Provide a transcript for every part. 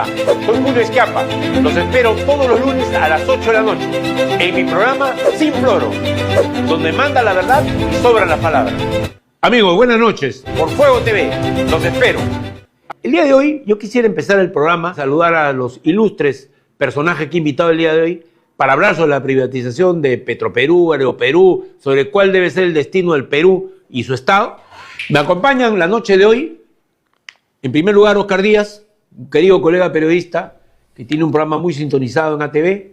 Hola, soy Julio Esquiapa. Los espero todos los lunes a las 8 de la noche en mi programa Sin Floro, donde manda la verdad y sobran las palabras. Amigos, buenas noches. Por Fuego TV, los espero. El día de hoy yo quisiera empezar el programa, saludar a los ilustres personajes que he invitado el día de hoy para hablar sobre la privatización de Petroperú, Aeroperú, sobre cuál debe ser el destino del Perú y su Estado. Me acompañan la noche de hoy, en primer lugar, Oscar Díaz, un querido colega periodista que tiene un programa muy sintonizado en ATV,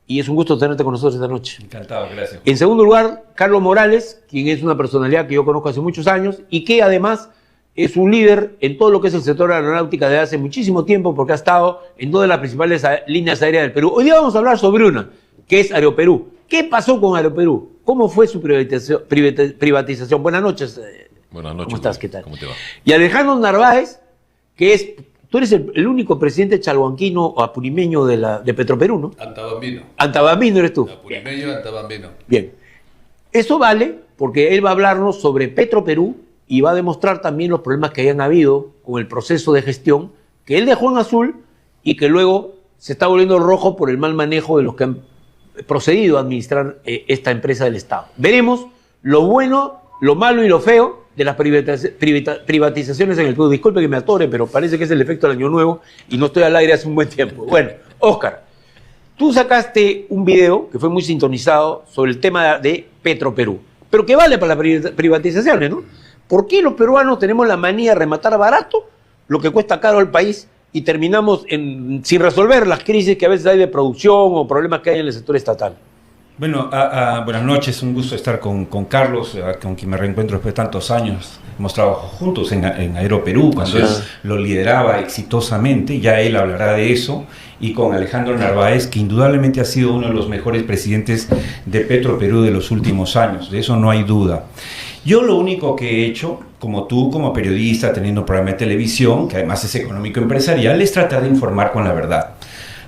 y es un gusto tenerte con nosotros esta noche. Encantado, gracias. En segundo lugar, Carlos Morales, quien es una personalidad que yo conozco hace muchos años y que además es un líder en todo lo que es el sector aeronáutica desde hace muchísimo tiempo porque ha estado en todas las principales líneas aéreas del Perú. Hoy día vamos a hablar sobre una, que es Aeroperú. ¿Qué pasó con Aeroperú? ¿Cómo fue su privatización? Buenas noches. Buenas noches. ¿Cómo estás? ¿Qué tal? ¿Cómo te va? Y Alejandro Narváez, que es... Tú eres el único presidente chalhuanquino o apurimeño de Petroperú, ¿no? Antabambino. Antabambino eres tú. Apurimeño, Antabambino. Bien. Eso vale porque él va a hablarnos sobre Petroperú y va a demostrar también los problemas que hayan habido con el proceso de gestión que él dejó en azul y que luego se está volviendo rojo por el mal manejo de los que han procedido a administrar esta empresa del Estado. Veremos lo bueno, lo malo y lo feo de las privatizaciones en el Perú. Disculpe que me atore, pero parece que es el efecto del Año Nuevo y no estoy al aire hace un buen tiempo. Bueno, Oscar, tú sacaste un video que fue muy sintonizado sobre el tema de Petroperú, pero que vale para las privatizaciones, ¿no? ¿Por qué los peruanos tenemos la manía de rematar barato lo que cuesta caro al país y terminamos sin resolver las crisis que a veces hay de producción o problemas que hay en el sector estatal? Bueno, buenas noches, un gusto estar con Carlos, con quien me reencuentro después de tantos años. Hemos trabajado juntos en Aeroperú, cuando él lo lideraba exitosamente, ya él hablará de eso, y con Alejandro Narváez, que indudablemente ha sido uno de los mejores presidentes de Petroperú de los últimos años, de eso no hay duda. Yo lo único que he hecho, como tú, como periodista, teniendo un programa de televisión, que además es económico-empresarial, es tratar de informar con la verdad.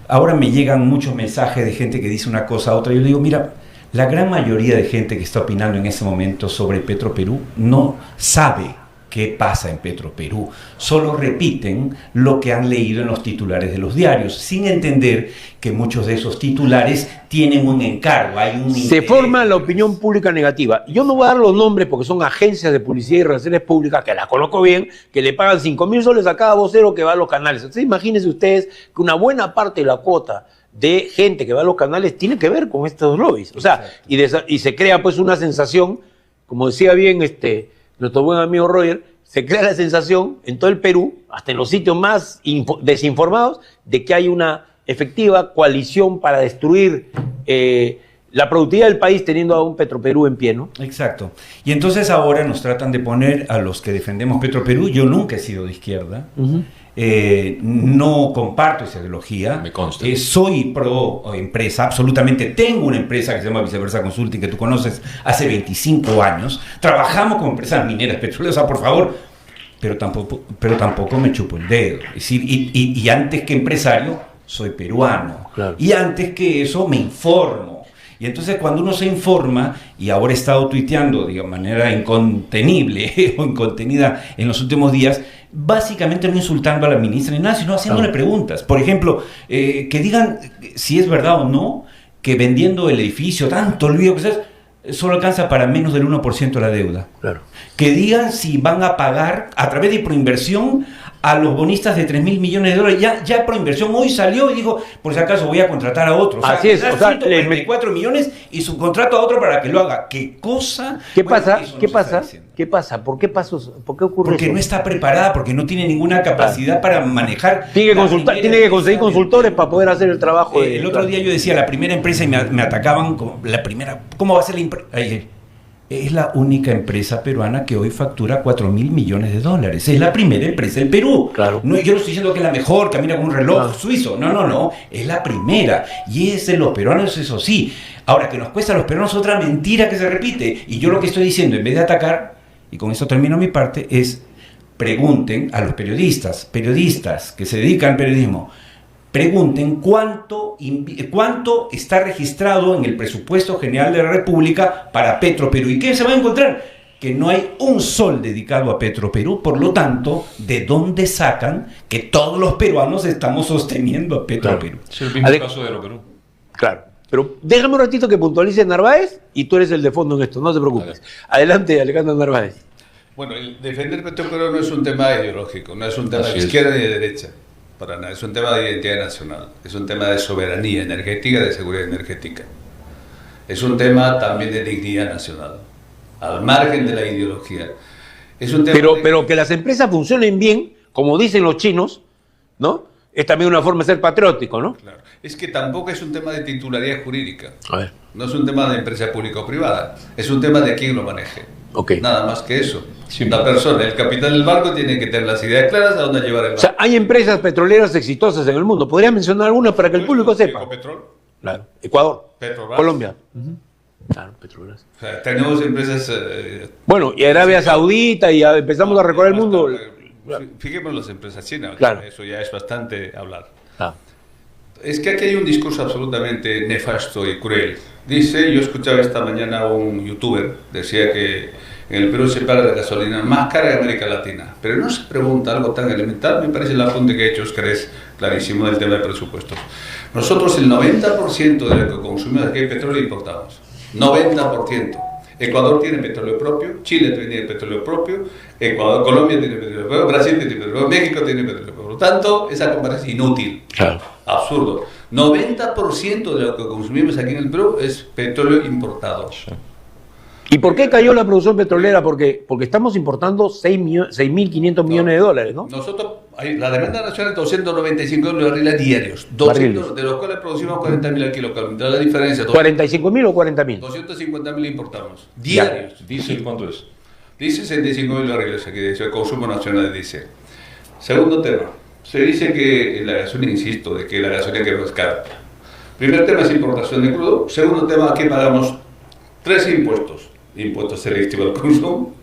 Ahora me llegan muchos mensajes de gente que dice una cosa a otra. Yo le digo, mira, la gran mayoría de gente que está opinando en ese momento sobre Petroperú no sabe qué pasa en Petroperú. Solo repiten lo que han leído en los titulares de los diarios, sin entender que muchos de esos titulares tienen un encargo. Se forma la opinión pública negativa. Yo no voy a dar los nombres porque son agencias de publicidad y relaciones públicas, que las conozco bien, que le pagan 5.000 soles a cada vocero que va a los canales. Entonces imagínense ustedes que una buena parte de la cuota de gente que va a los canales tiene que ver con estos lobbies. O sea, y se crea pues una sensación, como decía bien nuestro buen amigo Roger, se crea la sensación en todo el Perú, hasta en los sitios más desinformados, de que hay una efectiva coalición para destruir la productividad del país teniendo a un Petroperú en pie, ¿no? Exacto. Y entonces ahora nos tratan de poner a los que defendemos Petroperú. Yo nunca he sido de izquierda. No comparto esa ideología. Me consta. Soy pro empresa, absolutamente. Tengo una empresa que se llama Viceversa Consulting, que tú conoces, hace 25 años. Trabajamos con empresas mineras, petroleras, o sea, por favor, pero tampoco me chupo el dedo. Es decir, y antes que empresario, soy peruano. Claro. Y antes que eso, me informo. Y entonces cuando uno se informa, y ahora he estado tuiteando de manera incontenible o incontenida en los últimos días, básicamente no insultando a la ministra ni nada, sino haciéndole preguntas. Por ejemplo, que digan si es verdad o no que vendiendo el edificio, tanto olvido que sea, solo alcanza para menos del 1% la deuda. Claro. Que digan si van a pagar a través de proinversión a los bonistas de 3.000 millones de dólares. Ya Proinversión hoy salió y dijo, por si acaso voy a contratar a otro. O sea, así es. o sea, 144 millones y subcontrato a otro para que lo haga. ¿Qué cosa? ¿Qué pasa? ¿Qué pasa? ¿Qué pasa? ¿Por qué ocurre porque eso? No está preparada, porque no tiene ninguna capacidad para manejar. Tiene que conseguir consultores para poder hacer el trabajo. El otro día yo decía, la primera empresa, y me atacaban como la primera. ¿Cómo va a ser la empresa? Es la única empresa peruana que hoy factura 4.000 millones de dólares. Es la primera empresa del Perú. Claro. No, yo no estoy diciendo que es la mejor, camina con un reloj suizo. No. Es la primera. Y es de los peruanos, eso sí. Ahora, que nos cuesta a los peruanos otra mentira que se repite. Y yo lo que estoy diciendo, en vez de atacar, y con esto termino mi parte, es pregunten a los periodistas que se dedican al periodismo, pregunten cuánto está registrado en el presupuesto general de la República para Petroperú. ¿Y qué se va a encontrar? que no hay un sol dedicado a Petroperú, por lo tanto, ¿de dónde sacan que todos los peruanos estamos sosteniendo a Petroperú? Claro. Es el mismo caso de Aeroperú. Claro. Pero déjame un ratito que puntualice Narváez y tú eres el de fondo en esto, no te preocupes. Adelante, Alejandro Narváez. Bueno, el defender Petroperú no es un tema ideológico, no es un tema de izquierda ni de derecha, para nada. Es un tema de identidad nacional, es un tema de soberanía energética, de seguridad energética. Es un tema también de dignidad nacional, al margen de la ideología. Es un tema pero que las empresas funcionen bien, como dicen los chinos, ¿no? Es también una forma de ser patriótico, ¿no? Claro. Es que tampoco es un tema de titularidad jurídica. A ver. No es un tema de empresa pública o privada. Es un tema de quién lo maneje. Ok. Nada más que eso. La persona, el capitán del barco, tiene que tener las ideas claras a dónde llevar el barco. O sea, hay empresas petroleras exitosas en el mundo. ¿Podrías mencionar algunas para que el público sepa? Ecopetrol, Claro. Ecuador. Petrobras. Colombia. Claro, petroleras. O sea, tenemos empresas... Bueno, y Arabia Saudita, y ya empezamos a recorrer el mundo. Fijémonos en las empresas chinas. Claro. Eso ya es bastante hablar. Ah. Es que aquí hay un discurso absolutamente nefasto y cruel. Dice, yo escuchaba esta mañana a un youtuber, decía que en el Perú se paga la gasolina más cara de América Latina, pero no se pregunta algo tan elemental. Me parece el apunte que ha hecho Oscar es clarísimo del tema de presupuestos. Nosotros el 90% de lo que consumimos aquí es petróleo importamos. 90%. Ecuador tiene petróleo propio, Chile tiene petróleo propio, Colombia tiene petróleo propio, Brasil tiene petróleo propio, México tiene petróleo propio. Por lo tanto, esa comparación es inútil. Claro. Absurdo. 90% de lo que consumimos aquí en el Perú es petróleo importado. ¿Y por qué cayó la producción petrolera? Porque estamos importando 6.500 millones de dólares, ¿no? Nosotros, la demanda nacional es 295 mil barriles diarios, de los cuales producimos 40.000 al kilo. La diferencia, ¿45.000 o 40.000? 250.000 importamos, diarios. ¿Diésel cuánto es? Dice 65 mil barriles aquí, dice el consumo nacional de diésel. Segundo tema, se dice que la gasolina, insisto, de que la gasolina que no es cara. Primer tema es importación de crudo. Segundo tema, aquí pagamos 3 impuestos. Impuesto selectivo al consumo,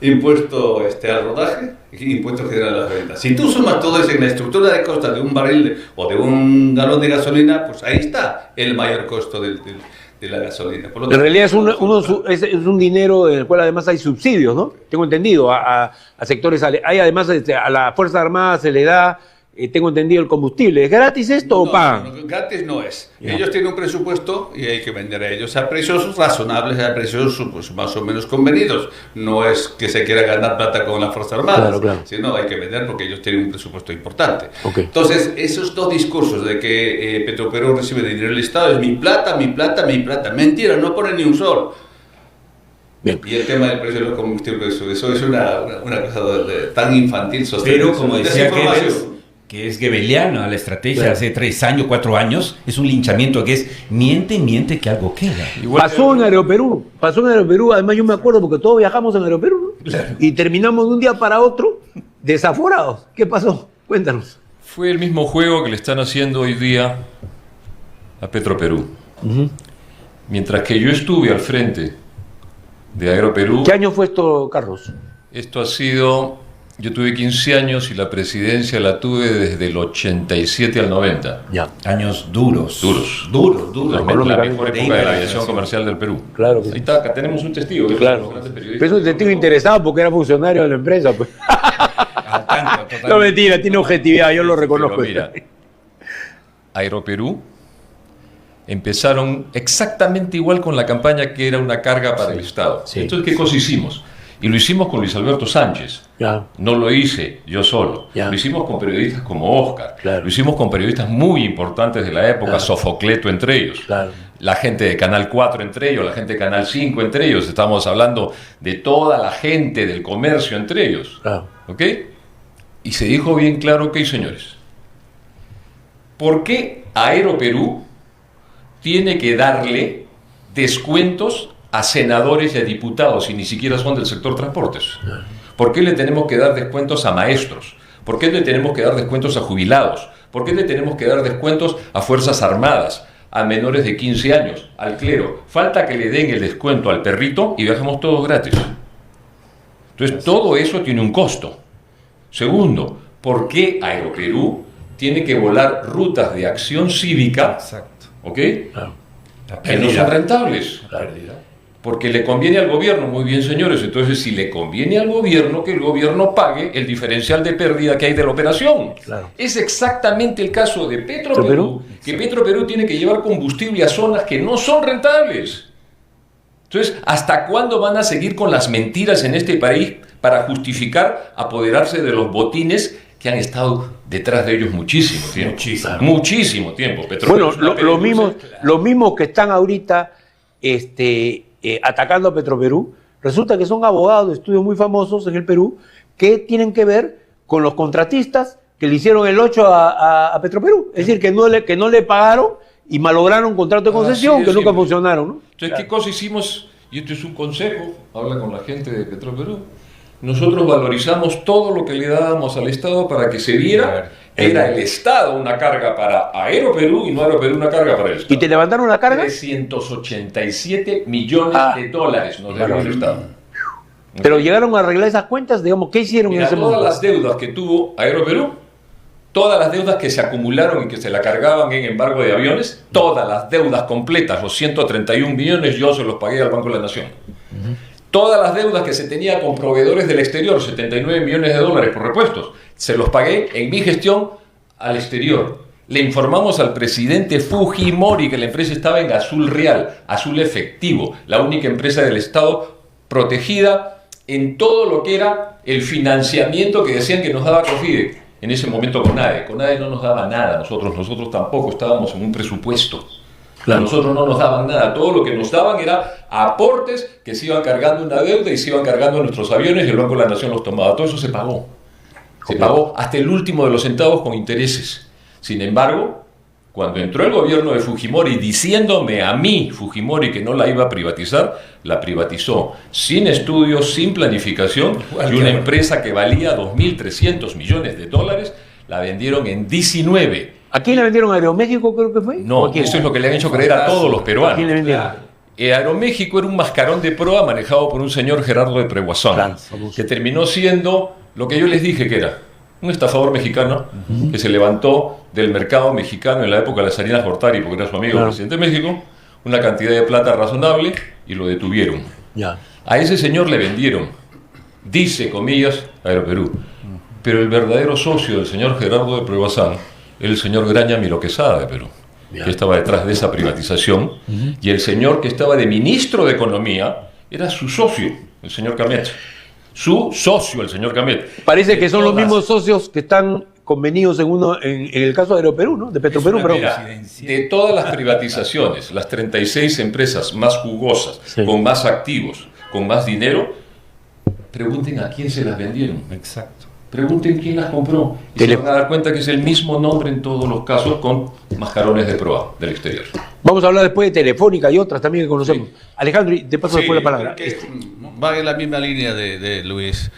impuesto al rodaje y impuesto general a las ventas. Si tú sumas todo eso en la estructura de costas de un barril o de un galón de gasolina, pues ahí está el mayor costo de la gasolina. Por lo tanto, en realidad es un dinero en el cual además hay subsidios, ¿no? Tengo entendido, a sectores, hay además a las Fuerzas Armadas se le da, tengo entendido, el combustible. ¿Es gratis esto o pagan? No, gratis no es. Ellos tienen un presupuesto y hay que vender a ellos a precios razonables, a precios pues, más o menos convenidos. No es que se quiera ganar plata con las Fuerzas Armadas, claro. Sino hay que vender porque ellos tienen un presupuesto importante. Okay. Entonces, esos dos discursos de que Petroperú recibe dinero del Estado es mi plata, mi plata, mi plata. Mentira, no ponen ni un sol. Bien. Y el tema del precio de los combustibles, eso es una cosa tan infantil. Pero como decía que es gebeliana la estrategia hace 3 años, 4 años, es un linchamiento que es miente que algo queda. Pasó en Aeroperú, además yo me acuerdo porque todos viajamos en Aeroperú, ¿no? Claro. Y terminamos de un día para otro desaforados. ¿Qué pasó? Cuéntanos. Fue el mismo juego que le están haciendo hoy día a Petroperú. Mientras que yo estuve al frente de Aeroperú... ¿Qué año fue esto, Carlos? Esto ha sido... Yo tuve 15 años y la presidencia la tuve desde el 87 al 90. Ya. Años duros. La mejor época de la aviación comercial del Perú. Claro que Ahí está, acá tenemos un testigo. Claro. Pero es un testigo interesado porque era funcionario de la empresa. Pues. No, mentira, tiene objetividad, yo lo reconozco. Pero mira, Aeroperú empezaron exactamente igual con la campaña que era una carga para el Estado. Sí. Entonces, ¿qué cosa hicimos? Y lo hicimos con Luis Alberto Sánchez. Ya. No lo hice yo solo. Ya. Lo hicimos con periodistas como Oscar. Claro. Lo hicimos con periodistas muy importantes de la época, Claro. Sofocleto entre ellos. Claro. La gente de Canal 4 entre ellos, la gente de Canal 5 entre ellos. Estamos hablando de toda la gente del comercio entre ellos. Claro. ¿Ok? Y se dijo bien claro, ok, señores, ¿por qué Aeroperú tiene que darle descuentos a senadores y a diputados y ni siquiera son del sector transportes? ¿Por qué le tenemos que dar descuentos a maestros? ¿Por qué le tenemos que dar descuentos a jubilados? ¿Por qué le tenemos que dar descuentos a Fuerzas Armadas, a menores de 15 años, al clero? Falta que le den el descuento al perrito y viajamos todos gratis. Entonces, todo eso tiene un costo. Segundo, ¿por qué Aeroperú tiene que volar rutas de acción cívica? Exacto. ¿Ok? Claro. Que no son rentables. Claro. porque le conviene al gobierno. Muy bien, señores, entonces si le conviene al gobierno, que el gobierno pague el diferencial de pérdida que hay de la operación. Claro. Es exactamente el caso de Petroperú, que Petroperú tiene que llevar combustible a zonas que no son rentables. Entonces, ¿hasta cuándo van a seguir con las mentiras en este país para justificar apoderarse de los botines que han estado detrás de ellos muchísimo tiempo? Muchísimo tiempo. Bueno, los mismos que están ahorita atacando a Petroperú, resulta que son abogados de estudios muy famosos en el Perú que tienen que ver con los contratistas que le hicieron el 8 a Petroperú. Es decir, que no le pagaron y malograron contratos de concesión que nunca funcionaron, ¿no? Entonces, ¿qué cosa hicimos? Y esto es un consejo, habla con la gente de Petroperú. Nosotros valorizamos todo lo que le dábamos al Estado para que se viera que era el Estado una carga para Aeroperú y no Aeroperú una carga para el Estado. ¿Y te levantaron la carga? 387 millones de dólares nos dejó el Estado. Pero llegaron a arreglar esas cuentas, digamos, ¿qué hicieron en ese momento? Todas las deudas que tuvo Aeroperú, todas las deudas que se acumularon y que se la cargaban en embargo de aviones, todas las deudas completas, los 131 millones, yo se los pagué al Banco de la Nación. Todas las deudas que se tenía con proveedores del exterior, 79 millones de dólares por repuestos, se los pagué en mi gestión al exterior. Le informamos al presidente Fujimori que la empresa estaba en azul real, azul efectivo, la única empresa del Estado protegida en todo lo que era el financiamiento que decían que nos daba COFIDE. En ese momento CONADE no nos daba nada, nosotros tampoco estábamos en un presupuesto. Claro. A nosotros no nos daban nada, todo lo que nos daban era aportes que se iban cargando una deuda y se iban cargando nuestros aviones y el Banco de la Nación los tomaba. Todo eso se pagó. Se pagó hasta el último de los centavos con intereses. Sin embargo, cuando entró el gobierno de Fujimori diciéndome a mí, Fujimori, que no la iba a privatizar, la privatizó sin estudios, sin planificación, y una empresa que valía 2.300 millones de dólares la vendieron en 19. ¿A quién le vendieron? ¿A Aeroméxico creo que fue? No, eso es lo que le han hecho creer a todos los peruanos. ¿A quién le vendieron? Aeroméxico era un mascarón de proa manejado por un señor Gerardo de Preguazón, que terminó siendo lo que yo les dije que era, un estafador mexicano que se levantó del mercado mexicano en la época de las Salinas Gortari, porque era su amigo el presidente de México, una cantidad de plata razonable y lo detuvieron. A ese señor le vendieron, dice, comillas, Aeroperú, pero el verdadero socio del señor Gerardo de Preguazón, el señor Graña Miro Quesada de Perú, que estaba detrás de esa privatización, y el señor que estaba de ministro de Economía era su socio, el señor Camet. Su socio, el señor Camet. Parece que son los mismos socios que están convenidos en el caso de Aeroperú, ¿no? De Petroperú, pero de todas las privatizaciones, las 36 empresas más jugosas, con más activos, con más dinero, pregunten a quién se las vendieron. Exacto. Pregunten quién las compró y se van a dar cuenta que es el mismo nombre en todos los casos con mascarones de proa del exterior. Vamos a hablar después de Telefónica y otras también que conocemos. Alejandro, y te paso después la palabra. Va en la misma línea de Luis.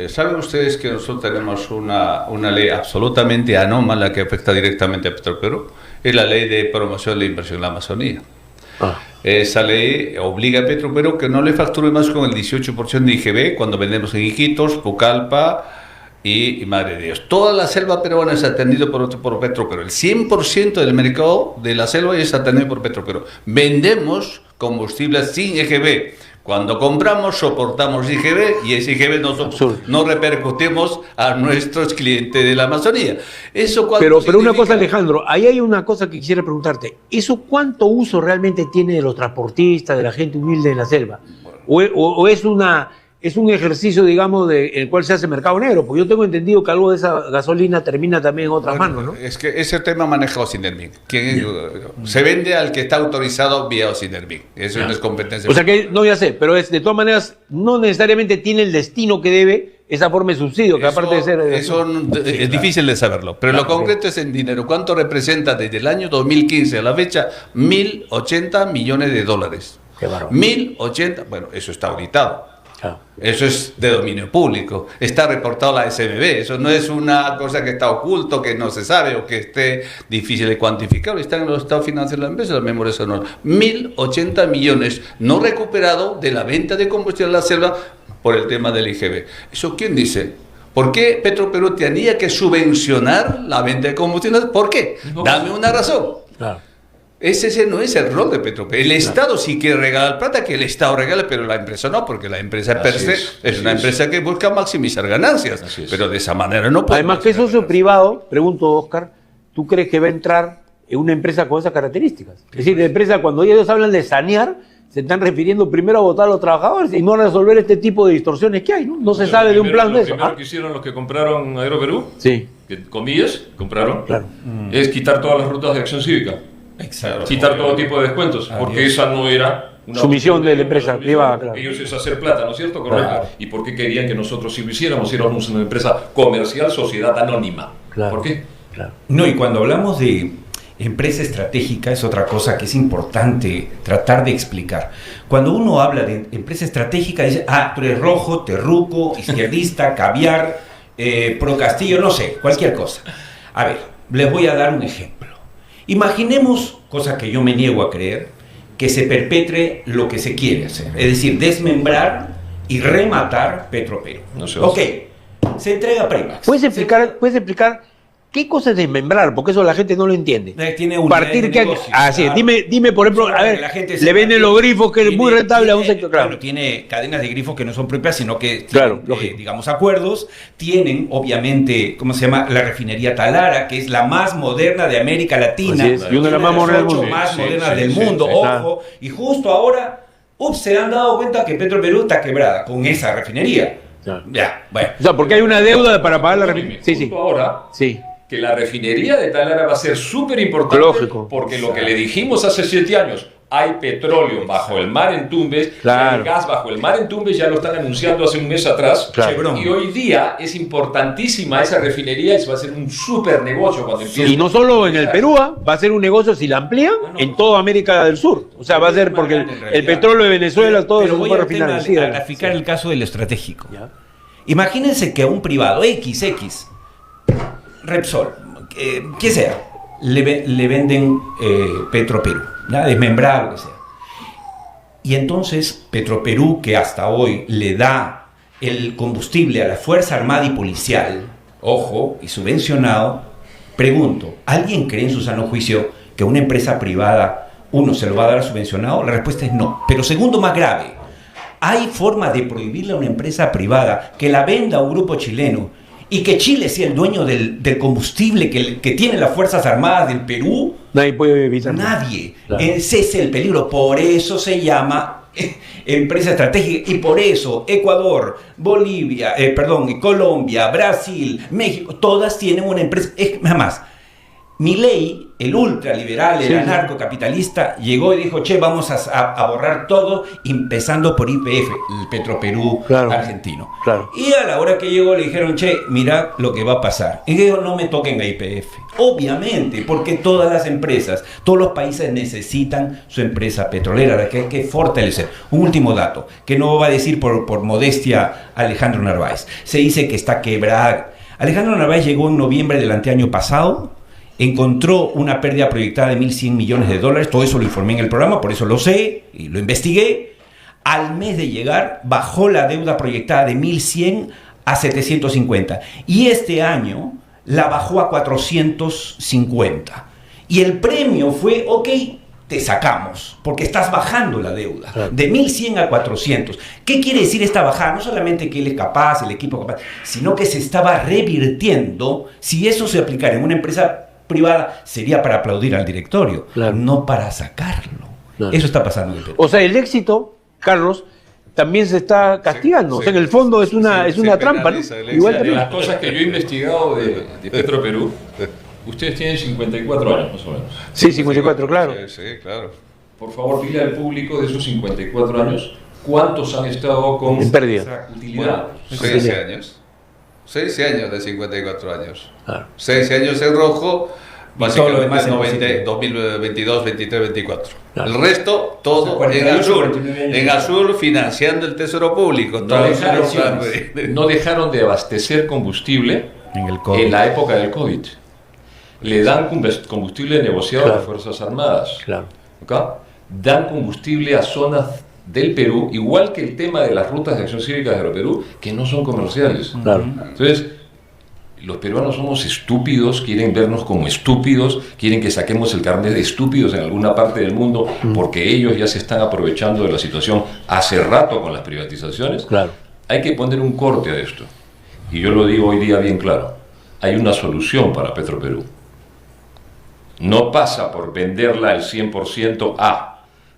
¿Saben ustedes que nosotros tenemos una ley absolutamente anómala que afecta directamente a Petroperú? Es la ley de promoción de la inversión en la Amazonía. Esa ley obliga a Petroperú que no le facture más con el 18% de IGB cuando vendemos en Iquitos, Pucallpa y Madre de Dios. Toda la selva peruana es atendida por Petroperú. El 100% del mercado de la selva es atendido por Petroperú. Vendemos combustibles sin IGB. Cuando compramos, soportamos IGB y ese IGB nosotros no repercutimos a nuestros clientes de la Amazonía. Pero una cosa, Alejandro, ahí hay una cosa que quisiera preguntarte. ¿Eso cuánto uso realmente tiene de los transportistas, de la gente humilde de la selva? ¿O es un ejercicio, digamos, en el cual se hace mercado negro? Porque yo tengo entendido que algo de esa gasolina termina también en otras manos, ¿no? Es que ese tema maneja Ocinervic. Se vende al que está autorizado vía Ocinervic. Eso no es competencia. O sea que, no, ya sé, pero de todas maneras, no necesariamente tiene el destino que debe esa forma de subsidio, que aparte de ser... es difícil de saberlo, pero lo concreto es en dinero. ¿Cuánto representa desde el año 2015 a la fecha? 1.080 millones de dólares. Qué bárbaro. 1.080, bueno, eso está auditado. Eso es de dominio público, está reportado a la SBB, eso no es una cosa que está oculto, que no se sabe o que esté difícil de cuantificar, está en los estados financieros de la empresa, las memorias son 1.080 millones no recuperado de la venta de combustible a la selva por el tema del IGB. ¿Eso quién dice? ¿Por qué Petroperú tenía que subvencionar la venta de combustibles? ¿Por qué? Dame una razón. Ese no es el rol de Petroperú. El Estado sí quiere regalar plata, que el Estado regale, pero la empresa no, porque la empresa per se es una empresa que busca maximizar ganancias. Pero de esa manera no puede. Además, que socio privado, pregunto, Oscar, ¿tú crees que va a entrar en una empresa con esas características? Es decir, la empresa, cuando ellos hablan de sanear, se están refiriendo primero a votar a los trabajadores y no a resolver este tipo de distorsiones que hay, ¿no? No se sabe de un plan de eso. Lo primero que hicieron los que compraron Aeroperú, sí, que comillas, compraron, claro, es quitar todas las rutas de acción cívica. Exacto. Quitar todo tipo de descuentos, porque esa no era una su misión de la opción empresa privada, claro. Ellos es hacer plata, ¿no es cierto? Correcto. Claro. ¿Y por qué querían que nosotros sí lo hiciéramos? Éramos una empresa comercial, sociedad anónima. Claro. ¿Por qué? Claro. No, y cuando hablamos de empresa estratégica es otra cosa que es importante tratar de explicar. Cuando uno habla de empresa estratégica, dice, tú eres rojo, terruco, izquierdista, caviar, pro Castillo, no sé, cualquier cosa. A ver, les voy a dar un ejemplo. Imaginemos, cosa que yo me niego a creer, que se perpetre lo que se quiere hacer, es decir, desmembrar y rematar Petroperú. No se Ok, se entrega a Primax. ¿Puedes explicar qué cosa es desmembrar? Porque eso la gente no lo entiende. Tiene un Partir que negocio, sí, claro. dime por ejemplo, a ver, le venden los grifos que es muy rentable a un sector, claro. Bueno, tiene cadenas de grifos que no son propias, sino que Claro, tienen, digamos, acuerdos. Tienen, obviamente, ¿cómo se llama? La refinería Talara, que es la más moderna de América Latina. Así es, y una de las más modernas del mundo. más Sí, modernas sí, del sí, mundo, sí, ojo. claro. Y justo ahora, se han dado cuenta que Petroperú está quebrada con esa refinería. Claro. Ya, bueno. O sea, porque hay una deuda para pagar la refinería. Sí, sí. Justo ahora, Sí. que la refinería de Talara va a ser súper importante, Lógico. porque lo que le dijimos hace 7 años, hay petróleo bajo el mar en Tumbes, Claro. hay gas bajo el mar en Tumbes, ya lo están anunciando hace un mes atrás, Claro. Chevron. y hoy día es importantísima esa refinería y va a ser un súper negocio cuando empiece. Y no solo en el Perú, va a ser un negocio, si la amplían, en toda América del Sur. O sea, va a ser porque el petróleo de Venezuela, todo Pero eso voy se puede al tema refinar. de Sí, graficar el caso del estratégico. Ya. Imagínense que a un privado, XX, Repsol, que sea, le venden Petroperú, ¿ya? Desmembrar, lo que sea. Y entonces Petroperú, que hasta hoy le da el combustible a la Fuerza Armada y Policial, ojo, y subvencionado, pregunto, ¿alguien cree en su sano juicio que una empresa privada, uno, se lo va a dar subvencionado? La respuesta es no. Pero segundo, más grave, ¿hay forma de prohibirle a una empresa privada que la venda a un grupo chileno y que Chile sea el dueño del combustible que tienen las Fuerzas Armadas del Perú? Nadie puede evitarlo. Nadie. Claro. Ese es el peligro. Por eso se llama empresa estratégica. Y por eso Ecuador, Bolivia, Colombia, Brasil, México, todas tienen una empresa. Nada más. Milei, el ultraliberal, el Sí, sí. anarcocapitalista, llegó y dijo, vamos a borrar todo, empezando por YPF, el Petroperú Claro. argentino. Claro. Y a la hora que llegó le dijeron, mira lo que va a pasar. Y dijo, no me toquen a YPF. Obviamente, porque todas las empresas, todos los países necesitan su empresa petrolera, la que hay que fortalecer. Un último dato, que no va a decir por modestia Alejandro Narváez. Se dice que está quebrada. Alejandro Narváez llegó en noviembre del anteaño pasado, encontró una pérdida proyectada de $1.100 millones, todo eso lo informé en el programa, por eso lo sé y lo investigué. Al mes de llegar, bajó la deuda proyectada de 1.100 a 750 y este año la bajó a 450. Y el premio fue, ok, te sacamos, porque estás bajando la deuda, Claro. de 1.100 a 400. ¿Qué quiere decir esta bajada? No solamente que él es capaz, el equipo es capaz, sino que se estaba revirtiendo. Si eso se aplicara en una empresa privada, sería para aplaudir al directorio, Claro. no para sacarlo. Claro. Eso está pasando en el Perú. O sea, el éxito, Carlos, también se está castigando. Sí, o sea, en el fondo es una sí, trampa, ¿no? penaliza el Igual éxito. De también. las cosas que yo he investigado de Petroperú, ustedes tienen 54 años más o menos. Sí, 54, claro. Sí, claro. Por favor, dile al público de esos 54 años cuántos han estado con En pérdida. esa utilidad. 6 años. 6 años de 54 años. Claro. 6 años en rojo, Y todo lo demás básicamente en 2022, 23, 24. Claro. El resto, todo O sea, 48, en azul. 49 años. En azul financiando el tesoro público. No Todo dejaron, eso. no dejaron de abastecer combustible En el COVID. en la época del COVID. Le dan combustible negociado a las Claro. Fuerzas Armadas. Claro. ¿Ok? Dan combustible a zonas del Perú, igual que el tema de las rutas de acción cívica de Aeroperú, que no son comerciales. Claro. Entonces, Los peruanos somos estúpidos, quieren vernos como estúpidos, quieren que saquemos el carnet de estúpidos en alguna parte del mundo, porque ellos ya se están aprovechando de la situación hace rato con las privatizaciones. Claro. Hay que poner un corte a esto. Y yo lo digo hoy día bien claro. Hay una solución para Petroperú. No pasa por venderla al 100% a...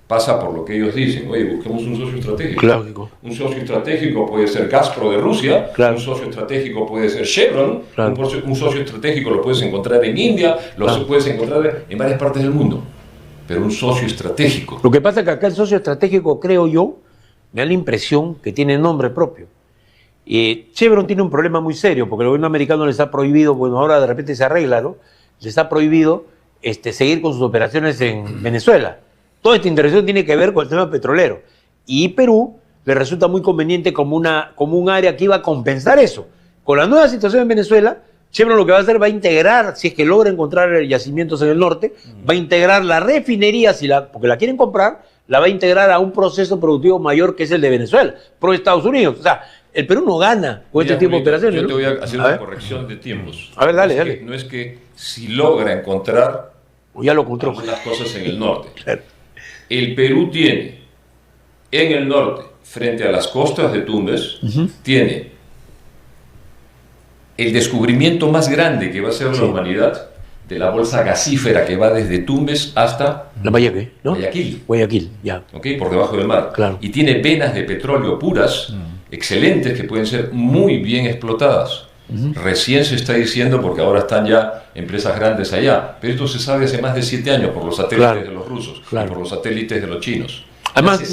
Pasa por lo que ellos dicen, oye, busquemos un socio estratégico. Claro. Un socio estratégico puede ser Gazprom de Rusia, Claro. un socio estratégico puede ser Chevron, Claro. un socio estratégico lo puedes encontrar en India, lo puedes encontrar en varias partes del mundo, pero un socio estratégico. Lo que pasa es que acá el socio estratégico, creo yo, me da la impresión que tiene nombre propio. Chevron tiene un problema muy serio, porque el gobierno americano les ha prohibido, bueno, ahora de repente se arregla, ¿no? Les ha prohibido seguir con sus operaciones en Venezuela. Toda esta intervención tiene que ver con el tema petrolero. Y Perú le resulta muy conveniente como un área que iba a compensar eso. Con la nueva situación en Venezuela, Chevron lo que va a hacer va a integrar, si es que logra encontrar yacimientos en el norte, va a integrar la refinería, porque la quieren comprar, la va a integrar a un proceso productivo mayor que es el de Venezuela, pro Estados Unidos. O sea, el Perú no gana con este tipo de operaciones. Yo te voy a hacer una ver. corrección de tiempos. A ver, dale. No es que si logra encontrar O ya lo encontró. algunas cosas en el norte. Claro. El Perú tiene en el norte, frente a las costas de Tumbes, tiene el descubrimiento más grande que va a hacer la humanidad de la bolsa gasífera que va desde Tumbes hasta La Guayaquil, ¿no? Guayaquil, ya. ¿okay? Por debajo del mar. Claro. Y tiene venas de petróleo puras, excelentes, que pueden ser muy bien explotadas. Recién se está diciendo, porque ahora están ya empresas grandes allá, pero esto se sabe hace más de 7 años por los satélites de los rusos y por los satélites de los chinos. Además,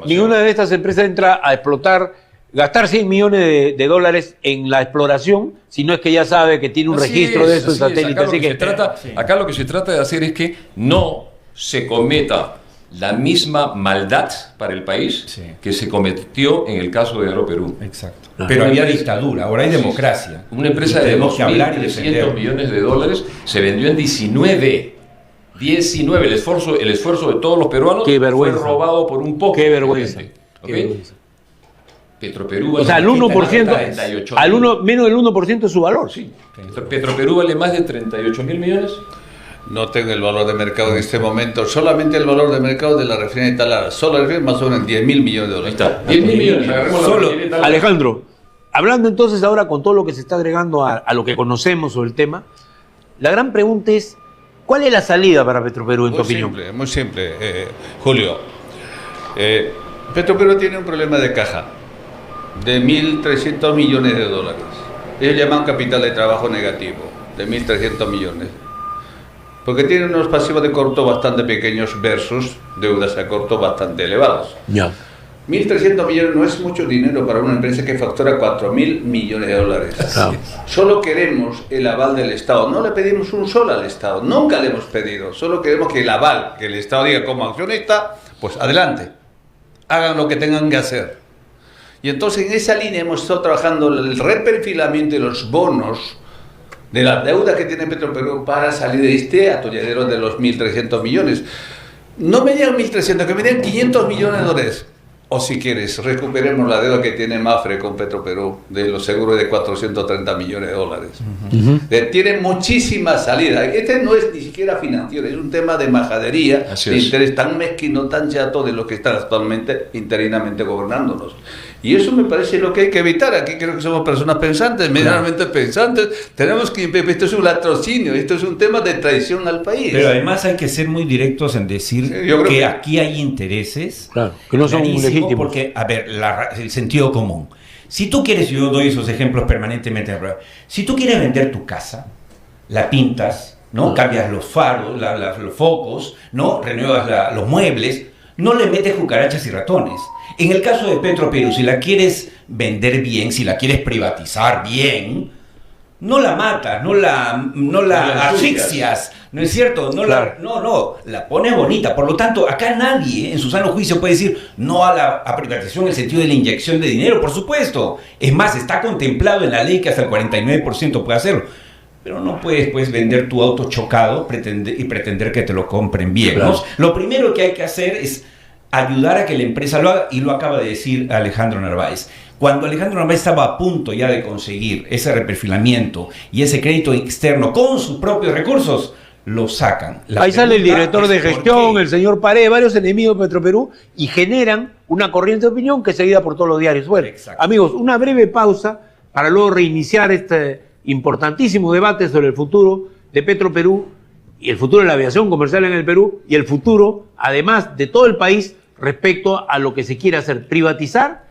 ninguna de estas empresas entra a explotar, gastar 100 millones de dólares en la exploración, si no es que ya sabe que tiene un registro de esos satélites. Acá lo que se trata de hacer es que no se cometa la misma maldad para el país que se cometió en el caso de Aeroperú. Exacto. Pero había dictadura, ahora hay democracia. Una empresa de 2.300 millones de dólares se vendió en 19. El esfuerzo de todos los peruanos fue robado por un poco. Qué vergüenza. ¿Okay? Qué vergüenza. Petroperú o sea, al 1%, menos del 1% de su valor. Sí. Petroperú vale más de 38.000 millones. No tengo el valor de mercado en este momento, solamente el valor de mercado de la refinería de Talara. Solo la refinería más o menos 10.000 millones de dólares. Ahí está, 10.000 millones. Solo. Alejandro, hablando entonces ahora con todo lo que se está agregando a lo que conocemos sobre el tema, la gran pregunta es, ¿cuál es la salida para Petroperú en tu opinión? Muy simple, Julio. Petroperú tiene un problema de caja de 1.300 millones de dólares. Ellos llaman capital de trabajo negativo, de 1.300 millones. Porque tiene unos pasivos de corto bastante pequeños versus deudas a corto bastante elevados. Ya. 1.300 millones no es mucho dinero para una empresa que factura 4.000 millones de dólares. Claro. Solo queremos el aval del Estado. No le pedimos un sol al Estado. Nunca le hemos pedido. Solo queremos que el aval, que el Estado diga como accionista, pues adelante. Hagan lo que tengan que hacer. Y entonces en esa línea hemos estado trabajando el reperfilamiento de los bonos de la deuda que tiene Petroperú para salir de este atolladero de los 1.300 millones. No me digan 1.300, que me digan 500 millones de dólares. O si quieres, recuperemos la deuda que tiene Mapfre con Petroperú, de los seguros de 430 millones de dólares. Tiene muchísima salida. Este no es ni siquiera financiero, es un tema de majadería, de interés tan mezquino, tan chato de los que están actualmente interinamente gobernándonos. Y eso me parece lo que hay que evitar. Aquí creo que somos personas pensantes, medianamente pensantes. Tenemos que... Esto es un latrocinio, esto es un tema de traición al país. Pero además hay que ser muy directos en decir que aquí hay intereses que no son legítimos. Porque, a ver, el sentido común. Si tú quieres, yo doy esos ejemplos permanentemente, si tú quieres vender tu casa, la pintas, ¿no? Cambias los faros, los focos, ¿no? Renuevas los muebles, no le metes cucarachas y ratones. En el caso de Petroperú, si la quieres vender bien, si la quieres privatizar bien, no la matas, no la asfixias, ¿no es cierto? La pones bonita. Por lo tanto, acá nadie en su sano juicio puede decir no a la privatización en el sentido de la inyección de dinero, por supuesto. Es más, está contemplado en la ley que hasta el 49% puede hacerlo. Pero no puedes vender tu auto chocado y pretender que te lo compren bien, ¿no? Lo primero que hay que hacer es ayudar a que la empresa lo haga, y lo acaba de decir Alejandro Narváez. Cuando Alejandro Narváez estaba a punto ya de conseguir ese reperfilamiento y ese crédito externo con sus propios recursos, lo sacan. Ahí sale el director de gestión, ¿por qué? el señor Paredes, varios enemigos de Petroperú, y generan una corriente de opinión que es seguida por todos los diarios. Bueno, Exacto. amigos, una breve pausa para luego reiniciar este importantísimo debate sobre el futuro de Petroperú y el futuro de la aviación comercial en el Perú y el futuro, además, de todo el país respecto a lo que se quiere hacer: privatizar,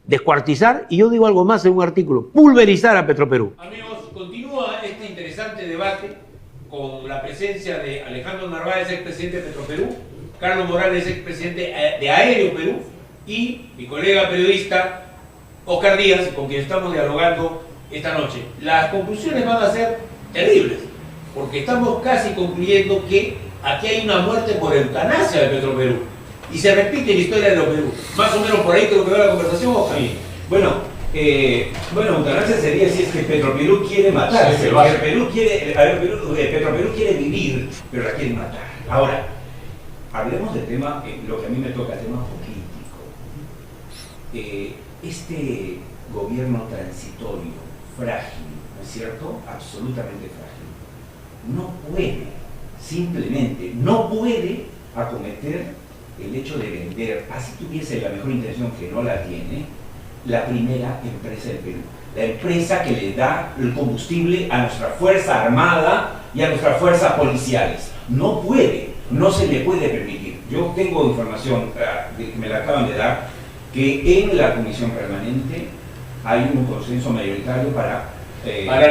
descuartizar y, yo digo algo más en un artículo, pulverizar a Petroperú. Amigos, continúa este interesante debate con la presencia de Alejandro Narváez, expresidente de Petroperú, Carlos Morales, expresidente de Aéreo Perú, y mi colega periodista Oscar Díaz, con quien estamos dialogando esta noche. Las conclusiones van a ser terribles, porque estamos casi concluyendo que aquí hay una muerte por eutanasia de Petroperú. Y se repite la historia de los Perú. Más o menos por ahí creo que va la conversación, Oscar. Bueno, eutanasia sería si es que Petroperú quiere matar. Sí, Petroperú quiere vivir, pero la quiere matar. Ahora, hablemos del tema, lo que a mí me toca, tema político. Este gobierno transitorio, frágil, ¿no es cierto? Absolutamente frágil. No puede, simplemente, no puede acometer el hecho de vender, así tuviese la mejor intención, que no la tiene, la primera empresa del Perú. La empresa que le da el combustible a nuestra Fuerza Armada y a nuestras fuerzas policiales. No puede, no se le puede permitir. Yo tengo información que me la acaban de dar, que en la Comisión Permanente hay un consenso mayoritario para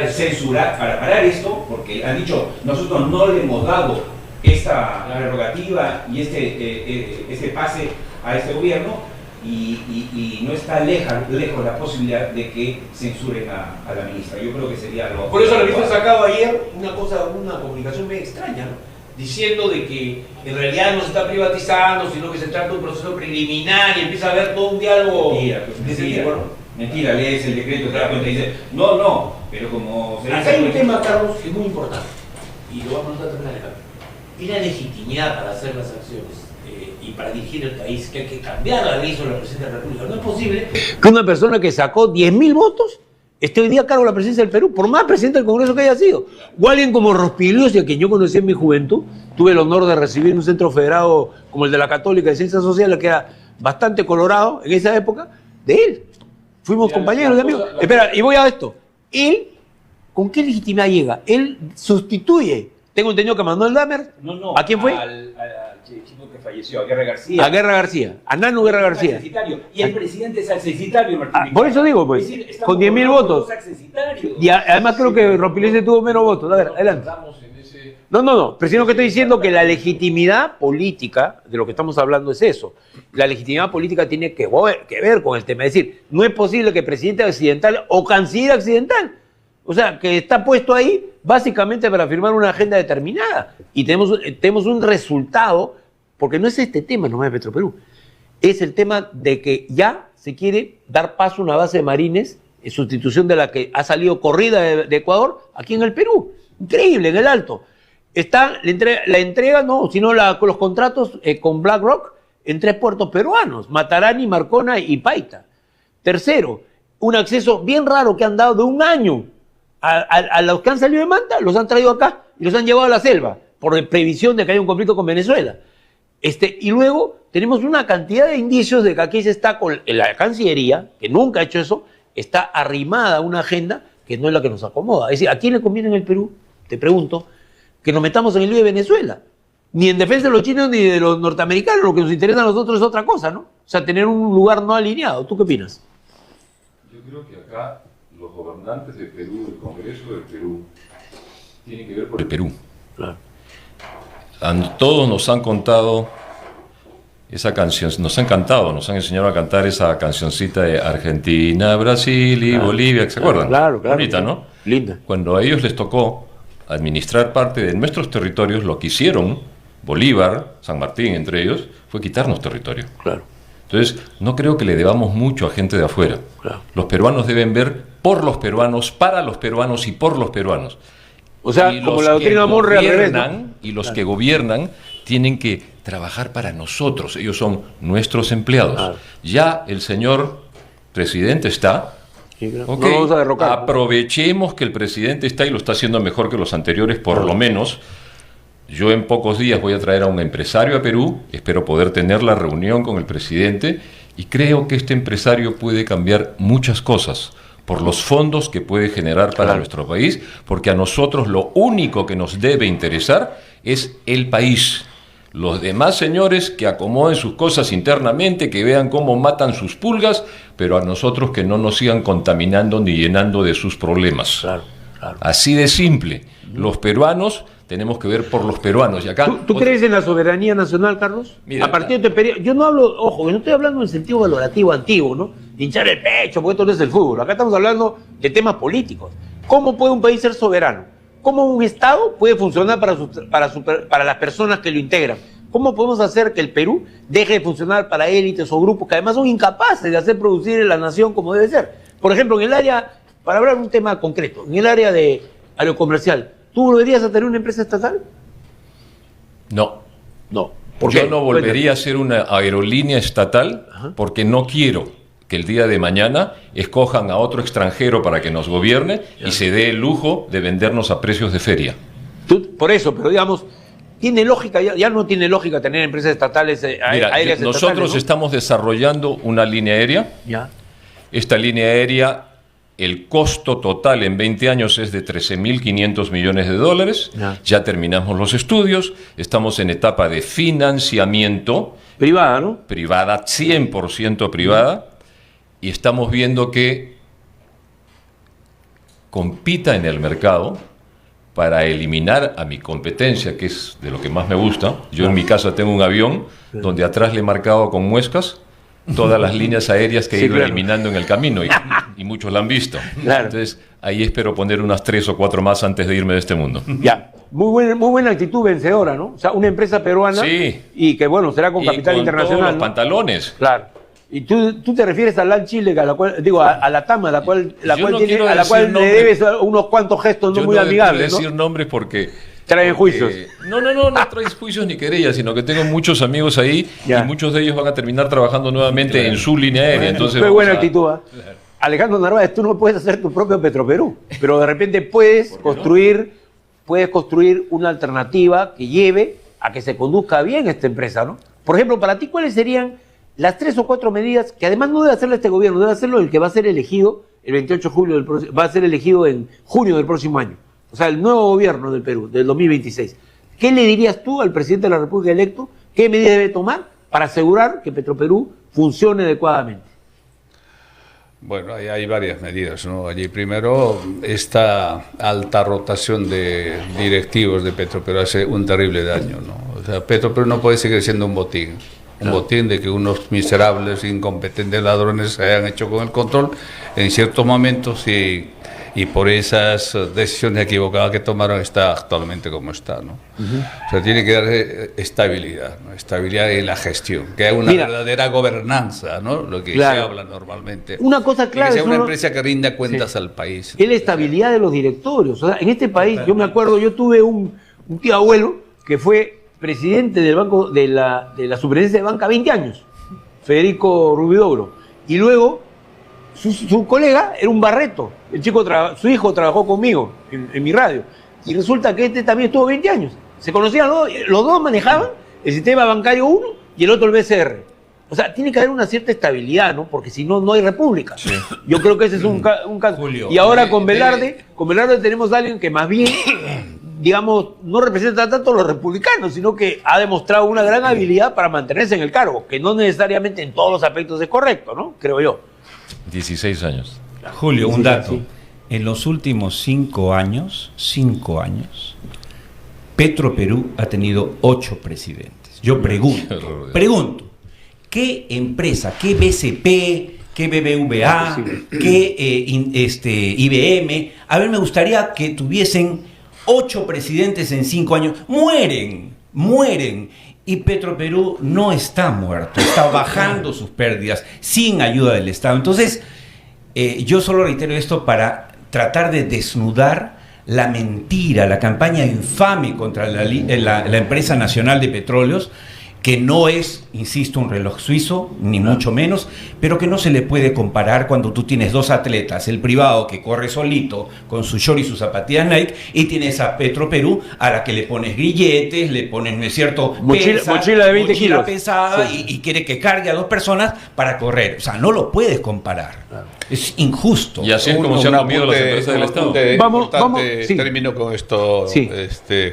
censurar, para parar esto, porque han dicho, nosotros no le hemos dado esta prerrogativa y este pase a este gobierno, y no está lejos la posibilidad de que censuren a la ministra. Yo creo que sería lo... Por eso la ministra ha sacado ayer una comunicación muy extraña, ¿no? Diciendo de que en realidad no se está privatizando, sino que se trata de un proceso preliminar y empieza a haber todo un diálogo Mentira, pues, de ese mentira. tipo, ¿no? Mentira, lees el decreto, te das cuenta y dices, no, pero como... Acá hay un tema, Carlos, que es muy importante, y lo vamos a terminar acá. Es la legitimidad para hacer las acciones y para dirigir el país, que hay que cambiar la ley sobre la presidencia de la República. No es posible que una persona que sacó 10.000 votos esté hoy día a cargo de la presidencia del Perú, por más presidente del Congreso que haya sido. O alguien como Rospigliosi, a quien yo conocí en mi juventud, tuve el honor de recibir un centro federado como el de la Católica de Ciencias Sociales, que era bastante colorado en esa época, de él. Fuimos compañeros de amigos. Espera, y voy a esto. Él, ¿con qué legitimidad llega? Él sustituye. Tengo entendido que Manuel Dahmer. No. ¿A quién fue? Al chico que falleció, a Guerra García. A Guerra García. A Nano Guerra García. Y el presidente es accesitario, Martín. Por eso digo, pues, con 10.000 votos. Y además creo que Rospigliosi tuvo menos votos. A ver, adelante. No. Pero sino que estoy diciendo que la legitimidad política, de lo que estamos hablando es eso. La legitimidad política tiene que ver con el tema. Es decir, no es posible que presidente accidental o canciller accidental, o sea, que está puesto ahí básicamente para firmar una agenda determinada. Y tenemos un resultado, porque no es este tema nomás de Petroperú, es el tema de que ya se quiere dar paso a una base de marines en sustitución de la que ha salido corrida de Ecuador aquí en el Perú. Increíble, en el Alto. Está la entrega, no, sino con los contratos con BlackRock en 3 puertos peruanos: Matarani, Marcona y Paita. Tercero, un acceso bien raro que han dado de 1 año a los que han salido de Manta, los han traído acá y los han llevado a la selva por previsión de que haya un conflicto con Venezuela. Y luego tenemos una cantidad de indicios de que aquí se está con la Cancillería, que nunca ha hecho eso, está arrimada a una agenda que no es la que nos acomoda. Es decir, ¿a quién le conviene en el Perú? Te pregunto, que nos metamos en el lío de Venezuela. Ni en defensa de los chinos ni de los norteamericanos. Lo que nos interesa a nosotros es otra cosa, ¿no? O sea, tener un lugar no alineado. ¿Tú qué opinas? Yo creo que acá los gobernantes del Perú, el Congreso del Perú, tienen que ver por el Perú. Claro. Todos nos han contado esa canción, nos ha encantado, nos han enseñado a cantar esa cancioncita de Argentina, Brasil y Bolivia, ¿se acuerdan? Claro. Bonita, ¿no? Linda. Cuando a ellos les tocó administrar parte de nuestros territorios, lo que hicieron, Bolívar, San Martín entre ellos, fue quitarnos territorio. Claro. Entonces, no creo que le debamos mucho a gente de afuera. Claro. Los peruanos deben ver por los peruanos, para los peruanos y por los peruanos. O sea, Y como los la doctrina que Monroe al revés, ¿no? gobiernan, y los que gobiernan tienen que trabajar para nosotros. Ellos son nuestros empleados. Claro. Ya el señor presidente está. Sí, claro. Ok, No lo vamos a derrocar. aprovechemos que el presidente está y lo está haciendo mejor que los anteriores, por lo menos. Yo en pocos días voy a traer a un empresario a Perú, espero poder tener la reunión con el presidente y creo que este empresario puede cambiar muchas cosas por los fondos que puede generar para nuestro país, porque a nosotros lo único que nos debe interesar es el país. Los demás señores que acomoden sus cosas internamente, que vean cómo matan sus pulgas, pero a nosotros que no nos sigan contaminando ni llenando de sus problemas. Claro. Así de simple. Los peruanos tenemos que ver por los peruanos. Y acá, ¿Tú crees en la soberanía nacional, Carlos? Mira, a partir de tu periodo, yo no hablo, ojo, no estoy hablando en sentido valorativo antiguo, ¿no? De hinchar el pecho, porque esto no es el fútbol. Acá estamos hablando de temas políticos. ¿Cómo puede un país ser soberano? ¿Cómo un Estado puede funcionar para las personas que lo integran? ¿Cómo podemos hacer que el Perú deje de funcionar para élites o grupos que además son incapaces de hacer producir la nación como debe ser? Por ejemplo, en el área, para hablar de un tema concreto, en el área de aerocomercial, ¿tú volverías a tener una empresa estatal? no. No. Yo no volvería a ser una aerolínea estatal porque no quiero que el día de mañana escojan a otro extranjero para que nos gobierne y se dé el lujo de vendernos a precios de feria. Por eso, pero digamos, tiene lógica, ya no tiene lógica tener empresas estatales Mira, aéreas nosotros estatales, ¿no? estamos desarrollando una línea aérea. Ya. Esta línea aérea, el costo total en 20 años es de $13.500 millones. Ya terminamos los estudios, estamos en etapa de financiamiento. Privada, ¿no? Privada, 100% privada. Y estamos viendo que compita en el mercado para eliminar a mi competencia, que es de lo que más me gusta. Yo en mi casa tengo un avión donde atrás le he marcado con muescas todas las líneas aéreas que he ido eliminando en el camino y muchos la han visto. Claro. Entonces, ahí espero poner unas 3 o 4 más antes de irme de este mundo. Ya. Muy buena actitud vencedora, ¿no? O sea, una empresa peruana y que, bueno, será con capital con internacional. todos los ¿no? pantalones. Claro. Y tú te refieres a LAN Chile, a la cual, digo, a la TAM, a la cual no le debes unos cuantos gestos no muy amigables, ¿no? Decir nombres porque traen juicios. No traes juicios ni querellas, sino que tengo muchos amigos ahí y muchos de ellos van a terminar trabajando nuevamente en su línea aérea. Entonces, fue buena actitud, ¿eh? Alejandro Narváez, tú no puedes hacer tu propio Petroperú, pero de repente puedes construir una alternativa que lleve a que se conduzca bien esta empresa, ¿no? Por ejemplo, para ti, ¿cuáles serían las 3 o 4 medidas que además no debe hacerlo este gobierno, debe hacerlo el que va a ser elegido el 28 de julio va a ser elegido en junio del próximo año? O sea, el nuevo gobierno del Perú, del 2026. ¿Qué le dirías tú al presidente de la República electo? ¿Qué medidas debe tomar para asegurar que Petroperú funcione adecuadamente? Bueno, hay varias medidas, ¿no? Allí primero, esta alta rotación de directivos de Petroperú hace un terrible daño, ¿no? O sea, Petroperú no puede seguir siendo un botín. Un botín de que unos miserables, incompetentes ladrones se hayan hecho con el control en ciertos momentos y por esas decisiones equivocadas que tomaron está actualmente como está, ¿no? O sea, tiene que dar estabilidad, ¿no? Estabilidad en la gestión, que haya una verdadera gobernanza, ¿no? Lo que se habla normalmente. Una cosa clara, que sea una empresa que rinda cuentas al país. Es la estabilidad de los directorios. O sea, en este país, yo me acuerdo, yo tuve un tío abuelo que fue presidente del banco de la superintendencia de banca 20 años, Federico Rubidobro, y luego su colega era un Barreto, su hijo trabajó conmigo en mi radio, y resulta que este también estuvo 20 años, se conocían los dos manejaban el sistema bancario uno y el otro el BCR. O sea, tiene que haber una cierta estabilidad, ¿no? Porque si no, no hay república. Sí. Yo creo que ese es un caso. Julio, y ahora con Velarde tenemos a alguien que más bien, digamos, no representa tanto a los republicanos, sino que ha demostrado una gran habilidad para mantenerse en el cargo, que no necesariamente en todos los aspectos es correcto, ¿no? Creo yo. 16 años. Julio, un dato. Sí. En los últimos 5 años, Petroperú ha tenido 8 presidentes. Yo pregunto, ¿qué empresa, qué BCP, qué BBVA, qué IBM? A ver, me gustaría que tuviesen 8 presidentes en 5 años. Mueren. Y Petroperú no está muerto, está bajando sus pérdidas sin ayuda del Estado. Entonces, yo solo reitero esto para tratar de desnudar la mentira, la campaña infame contra la empresa nacional de petróleos, que no es insisto, un reloj suizo, ni mucho menos, pero que no se le puede comparar cuando tú tienes dos atletas, el privado que corre solito con su short y sus zapatillas Nike, y tienes a Petroperú a la que le pones grilletes, le pones, ¿no es cierto?, mochila de 20 mochila kilos. pesada, Sí. y quiere que cargue a dos personas para correr. O sea, no lo puedes comparar. Claro. Es injusto. Y así es como se han comido las empresas del Estado. Vamos, sí. Termino con esto, Sí.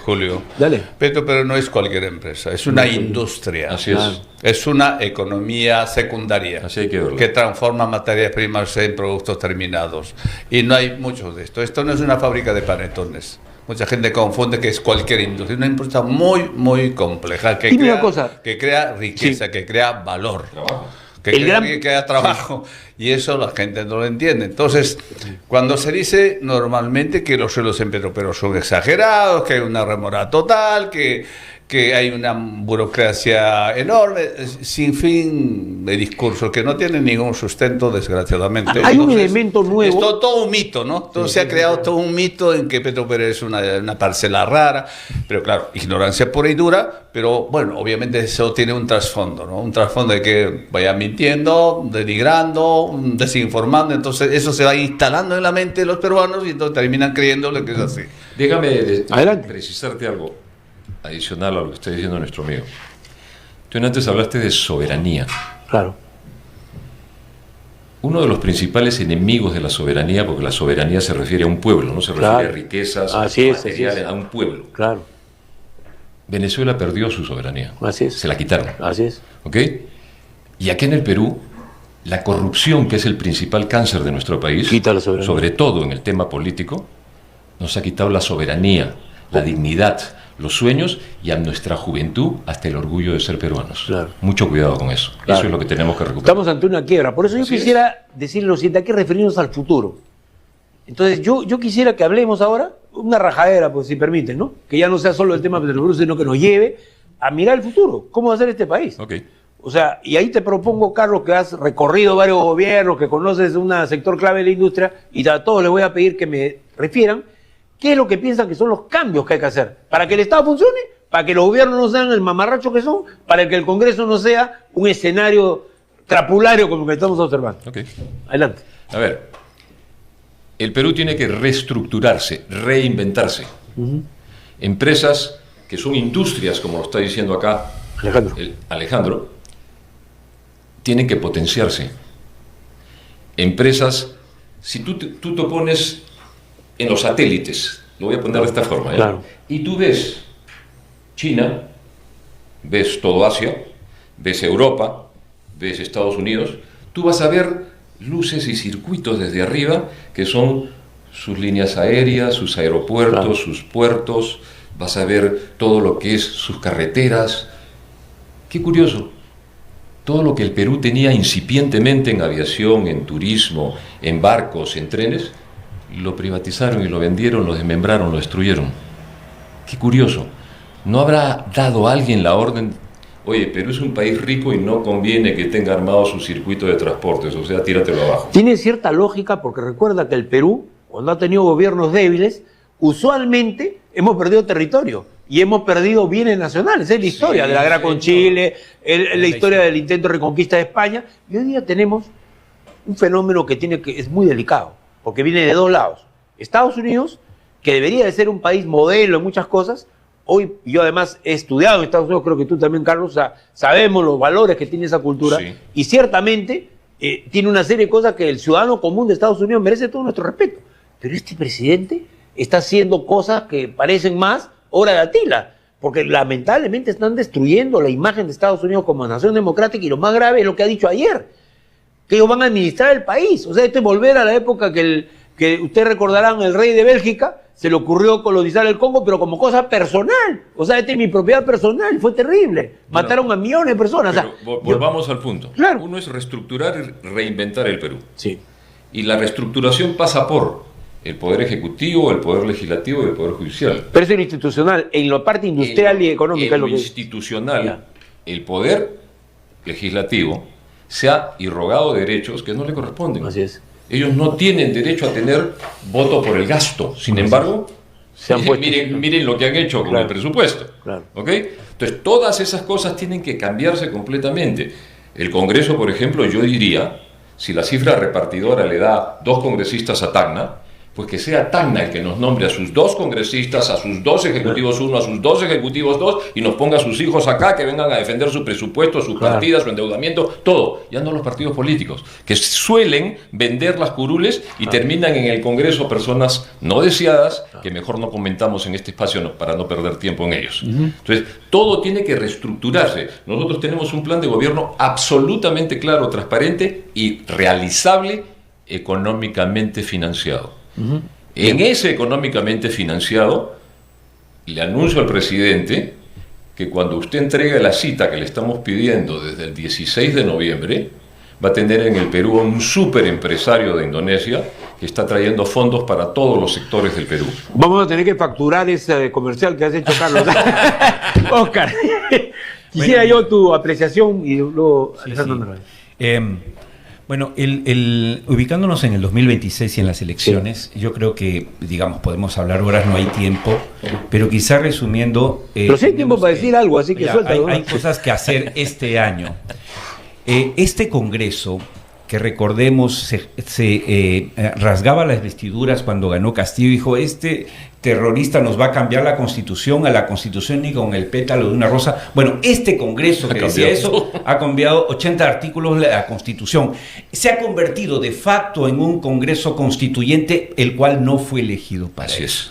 Julio. Dale. Pero no es cualquier empresa, es una industria. Así es. Es una economía secundaria Así hay que verlo. que transforma materias primas en productos terminados. Y no hay mucho de esto. Esto no es una fábrica de panetones. Mucha gente confunde que es cualquier industria. Una industria muy, muy compleja que, Dime crea, una cosa. que crea riqueza, Sí. que crea valor. Trabajo. Que crea trabajo, y eso la gente no lo entiende. Entonces, cuando se dice normalmente que los sueldos en Petroperú son exagerados, que hay una remora total, que hay una burocracia enorme, sin fin de discursos que no tienen ningún sustento, desgraciadamente. Hay un elemento nuevo. Es todo un mito, ¿no? Entonces se ha creado todo un mito en que Petroperú es una parcela rara, pero claro, ignorancia pura y dura, pero bueno, obviamente eso tiene un trasfondo, ¿no? Un trasfondo de que vayan mintiendo, denigrando, desinformando, entonces eso se va instalando en la mente de los peruanos y entonces terminan creyéndole que es así. Déjame Adelante. precisarte algo adicional a lo que está diciendo nuestro amigo. Tú antes hablaste de soberanía. Claro. Uno de los principales enemigos de la soberanía, porque la soberanía se refiere a un pueblo, no se Claro. refiere a riquezas Así es, materiales, así es. a un pueblo. Claro. Venezuela perdió su soberanía. Así es. Se la quitaron. Así es. ¿Ok? Y aquí en el Perú, la corrupción, que es el principal cáncer de nuestro país, Quita la soberanía. sobre todo en el tema político, nos ha quitado la soberanía, la dignidad, los sueños y a nuestra juventud hasta el orgullo de ser peruanos. Claro. Mucho cuidado con eso. Claro. Eso es lo que tenemos que recuperar. Estamos ante una quiebra. Por eso yo Así quisiera decir lo siguiente, hay que referirnos al futuro. Entonces yo quisiera que hablemos ahora, una rajadera, pues si permiten, ¿no? Que ya no sea solo el tema petrolero, sino que nos lleve a mirar el futuro. ¿Cómo va a ser este país? Ok. O sea, y ahí te propongo, Carlos, que has recorrido varios gobiernos, que conoces un sector clave de la industria, y a todos les voy a pedir que me refieran qué es lo que piensan que son los cambios que hay que hacer para que el Estado funcione, para que los gobiernos no sean el mamarracho que son, para que el Congreso no sea un escenario trapulario como el que estamos observando. Ok. Adelante. A ver, el Perú tiene que reestructurarse, reinventarse. Empresas que son industrias, como lo está diciendo acá Alejandro. Alejandro, tienen que potenciarse. Empresas, si tú te pones en los satélites, lo voy a poner de esta forma, ¿ya? Claro. Y tú ves China, ves todo Asia, ves Europa, ves Estados Unidos, tú vas a ver luces y circuitos desde arriba que son sus líneas aéreas, sus aeropuertos, Claro. sus puertos, vas a ver todo lo que es sus carreteras. Qué curioso. Todo lo que el Perú tenía incipientemente en aviación, en turismo, en barcos, en trenes, lo privatizaron y lo vendieron, lo desmembraron, lo destruyeron. Qué curioso. ¿No habrá dado alguien la orden? Oye, Perú es un país rico y no conviene que tenga armado su circuito de transportes, o sea, tíratelo abajo. Tiene cierta lógica porque recuerda que el Perú, cuando ha tenido gobiernos débiles, usualmente hemos perdido territorio y hemos perdido bienes nacionales. Es la historia de la guerra con Chile, la historia del intento de reconquista de España. Y hoy día tenemos un fenómeno que es muy delicado, porque viene de dos lados. Estados Unidos, que debería de ser un país modelo en muchas cosas. Hoy, yo además he estudiado en Estados Unidos, creo que tú también, Carlos, o sea, sabemos los valores que tiene esa cultura, Sí. y ciertamente tiene una serie de cosas que el ciudadano común de Estados Unidos merece todo nuestro respeto. Pero este presidente está haciendo cosas que parecen más obra de Atila, porque lamentablemente están destruyendo la imagen de Estados Unidos como nación democrática, y lo más grave es lo que ha dicho ayer, que ellos van a administrar el país. O sea, esto es volver a la época que ustedes recordarán, el rey de Bélgica se le ocurrió colonizar el Congo, pero como cosa personal. O sea, esta es mi propiedad personal, fue terrible. Mataron a millones de personas. Pero O sea, volvamos al punto. Claro. Uno es reestructurar y reinventar el Perú. Sí. Y la reestructuración pasa por el Poder Ejecutivo, el Poder Legislativo y el Poder Judicial. Pero eso es lo institucional, en la parte industrial y económica en es lo lo que institucional, Ya. el Poder Legislativo se ha irrogado derechos que no le corresponden. Así es. Ellos no tienen derecho a tener voto por el gasto. Sin embargo, Se han puesto. Miren lo que han hecho con el presupuesto. Claro. ¿Ok? Entonces, todas esas cosas tienen que cambiarse completamente. El Congreso, por ejemplo, yo diría, si la cifra repartidora le da 2 congresistas a Tacna, pues que sea Tacna el que nos nombre a sus 2 congresistas, a sus 2 ejecutivos 1, a sus 2 ejecutivos 2, y nos ponga a sus hijos acá que vengan a defender su presupuesto, sus partidas, su endeudamiento, todo. Ya no los partidos políticos, que suelen vender las curules y terminan en el Congreso personas no deseadas, que mejor no comentamos en este espacio para no perder tiempo en ellos. Entonces, todo tiene que reestructurarse. Nosotros tenemos un plan de gobierno absolutamente claro, transparente y realizable, económicamente financiado. En ese económicamente financiado, le anuncio al presidente que cuando usted entregue la cita que le estamos pidiendo desde el 16 de noviembre, va a tener en el Perú a un súper empresario de Indonesia que está trayendo fondos para todos los sectores del Perú. Vamos a tener que facturar ese comercial que has hecho, Carlos. Oscar, quisiera yo tu apreciación y luego Alejandro Narváez. Bueno, ubicándonos en el 2026 y en las elecciones, yo creo que, digamos, podemos hablar horas, no hay tiempo, pero quizá resumiendo... pero sí hay tiempo para decir algo, así que suelta. Hay cosas que hacer este año. Este Congreso, que recordemos, se rasgaba las vestiduras cuando ganó Castillo, dijo, este terrorista nos va a cambiar la Constitución, a la Constitución ni con el pétalo de una rosa. Bueno, este Congreso que decía eso ha cambiado 80 artículos de la Constitución. Se ha convertido de facto en un Congreso constituyente, el cual no fue elegido para eso.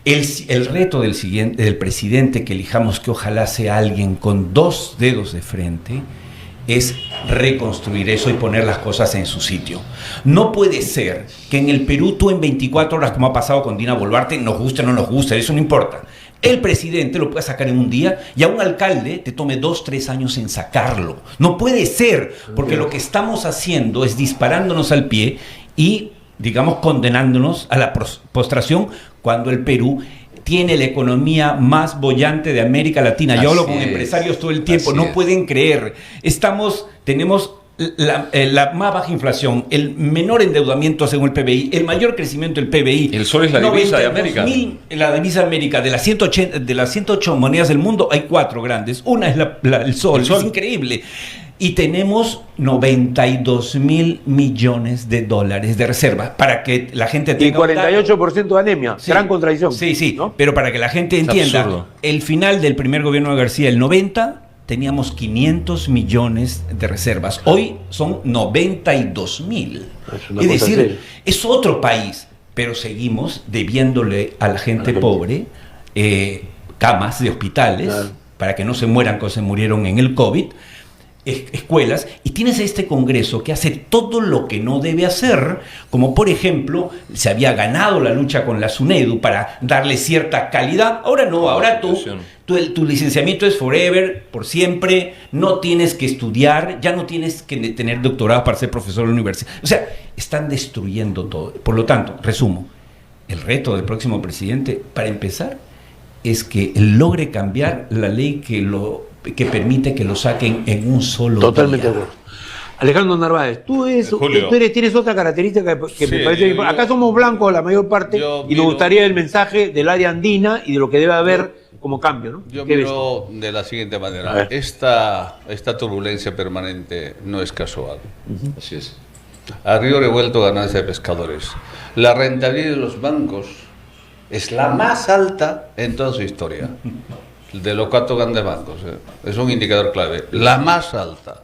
El reto del presidente que elijamos, que ojalá sea alguien con 2 dedos de frente, es reconstruir eso y poner las cosas en su sitio. No puede ser que en el Perú tú en 24 horas, como ha pasado con Dina Boluarte, nos guste o no nos guste, eso no importa. El presidente lo puede sacar en un día y a un alcalde te tome 2, 3 años en sacarlo. No puede ser, porque lo que estamos haciendo es disparándonos al pie y, digamos, condenándonos a la postración cuando el Perú tiene la economía más bollante de América Latina. Yo hablo con empresarios todo el tiempo, no pueden creer. Tenemos la más baja inflación, el menor endeudamiento según el PBI, el mayor crecimiento del PBI. El sol es la divisa de América. La divisa de América, de las 108 monedas del mundo, hay 4 grandes. Una es el sol, es increíble. Y tenemos 92.000 millones de dólares de reserva para que la gente tenga... Y 48% de anemia, sí, gran contradicción. Sí, ¿no? Pero para que la gente entienda, el final del primer gobierno de García, el 90, teníamos 500 millones de reservas. Hoy son 92.000. Es decir, es otro país, pero seguimos debiéndole a la gente pobre camas de hospitales, para que no se mueran como se murieron en el COVID, escuelas, y tienes este Congreso que hace todo lo que no debe hacer, como por ejemplo, se había ganado la lucha con la SUNEDU para darle cierta calidad. Ahora no, ahora tu licenciamiento es forever, por siempre, no tienes que estudiar, ya no tienes que tener doctorado para ser profesor de la universidad. O sea, están destruyendo todo. Por lo tanto, resumo, el reto del próximo presidente, para empezar, es que logre cambiar la ley que permite que lo saquen en un solo Totalmente día. de acuerdo. Alejandro Narváez, tú tienes otra característica que me parece que acá somos blancos la mayor parte y nos gustaría el mensaje del área andina y de lo que debe haber como cambio, ¿no? Yo miro de la siguiente manera. Esta turbulencia permanente no es casual. Así es. A río revuelto, ganancia de pescadores. La rentabilidad de los bancos es la más alta en toda su historia. De los 4 grandes bancos, es un indicador clave, la más alta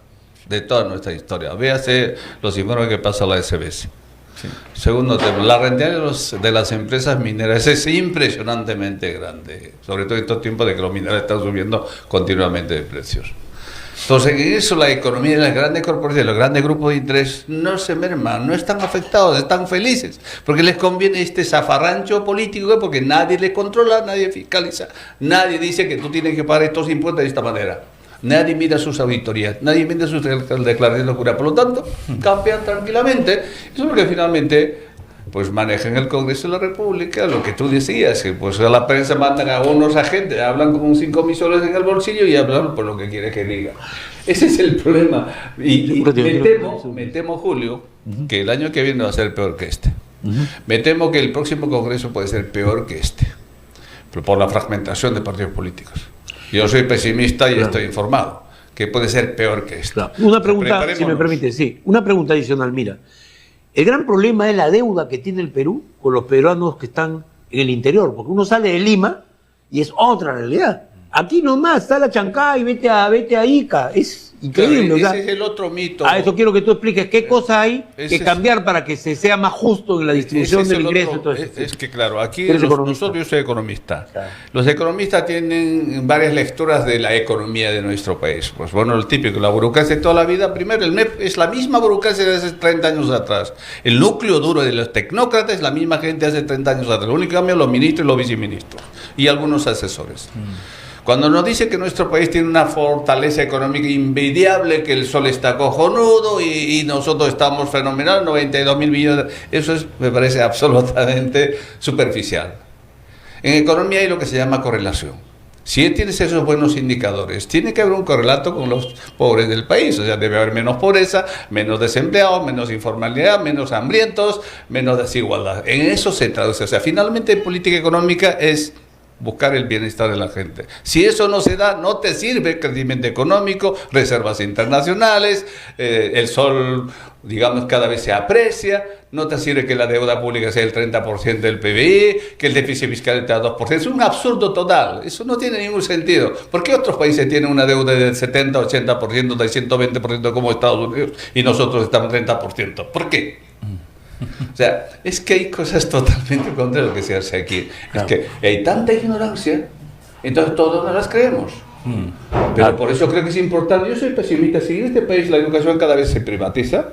de toda nuestra historia. Véase los informes que pasa la SBS. Sí. Segundo tema, la rentabilidad de las empresas mineras es impresionantemente grande, sobre todo en estos tiempos de que los minerales están subiendo continuamente de precios. Entonces, en eso la economía de las grandes corporaciones, los grandes grupos de interés no se merman, no están afectados, están felices, porque les conviene este zafarrancho político, porque nadie les controla, nadie fiscaliza, nadie dice que tú tienes que pagar estos impuestos de esta manera. Nadie mira sus auditorías, nadie mira sus declaraciones de locura, por lo tanto, campean tranquilamente. Eso es porque finalmente pues manejan el Congreso de la República, lo que tú decías, que pues a la prensa mandan a unos agentes, hablan con 5 misoles en el bolsillo y hablan por lo que quiere que diga. Ese es el problema. Y me temo, Julio, que el año que viene va a ser peor que este. Me temo que el próximo Congreso puede ser peor que este. por la fragmentación de partidos políticos. Yo soy pesimista y estoy informado, que puede ser peor que esto. Claro. Una pregunta, si me permite, sí, una pregunta adicional, mira. El gran problema es la deuda que tiene el Perú con los peruanos que están en el interior, porque uno sale de Lima y es otra realidad. Aquí nomás está la Chancay, vete a Ica, es increíble. Claro, ese es el otro mito. A eso quiero que tú expliques qué cosa hay que cambiar para que se sea más justo en la distribución del ingreso y todo eso. Es que claro, aquí nosotros, yo soy economista. Claro. Los economistas tienen varias lecturas de la economía de nuestro país. Pues bueno, el típico, la burocracia de toda la vida. Primero, el MEP es la misma burocracia de hace 30 años atrás. El núcleo duro de los tecnócratas es la misma gente de hace 30 años atrás. Lo único que cambia los ministros y los viceministros. Y algunos asesores. Cuando nos dice que nuestro país tiene una fortaleza económica envidiable, que el sol está cojonudo y nosotros estamos fenomenal, 92.000 millones, eso me parece absolutamente superficial. En economía hay lo que se llama correlación. Si tienes esos buenos indicadores, tiene que haber un correlato con los pobres del país, o sea, debe haber menos pobreza, menos desempleados, menos informalidad, menos hambrientos, menos desigualdad. En eso se traduce, o sea, finalmente política económica es buscar el bienestar de la gente. Si eso no se da, no te sirve crecimiento económico, reservas internacionales, el sol, digamos, cada vez se aprecia, no te sirve que la deuda pública sea el 30% del PBI, que el déficit fiscal esté a 2%. Es un absurdo total, eso no tiene ningún sentido. ¿Por qué otros países tienen una deuda del 70, 80%, del 120% como Estados Unidos y nosotros estamos en 30%? ¿Por qué? O sea, es que hay cosas totalmente contra lo que se hace aquí. Claro. Es que hay tanta ignorancia, entonces todos no las creemos. Pero por eso creo que es importante. Yo soy pesimista. Si en este país la educación cada vez se privatiza,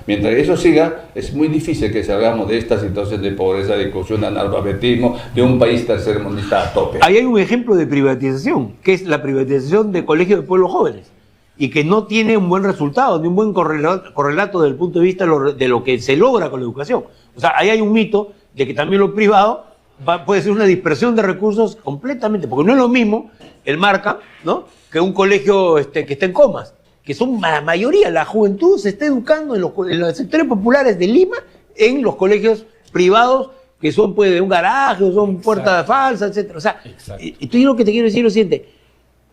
mientras eso siga, es muy difícil que salgamos de esta situación de pobreza, de exclusión, de analfabetismo, de un país tercermundista a tope. Ahí hay un ejemplo de privatización, que es la privatización de colegios de pueblos jóvenes, y que no tiene un buen resultado, ni un buen correlato desde el punto de vista de lo que se logra con la educación. O sea, ahí hay un mito de que también lo privado puede ser una dispersión de recursos completamente, porque no es lo mismo el Marca, ¿no?, que un colegio que está en Comas, que son la mayoría, la juventud se está educando en los sectores populares de Lima, en los colegios privados, que son pues de un garaje, o son puertas falsas, etc. O sea, yo lo que te quiero decir es lo siguiente: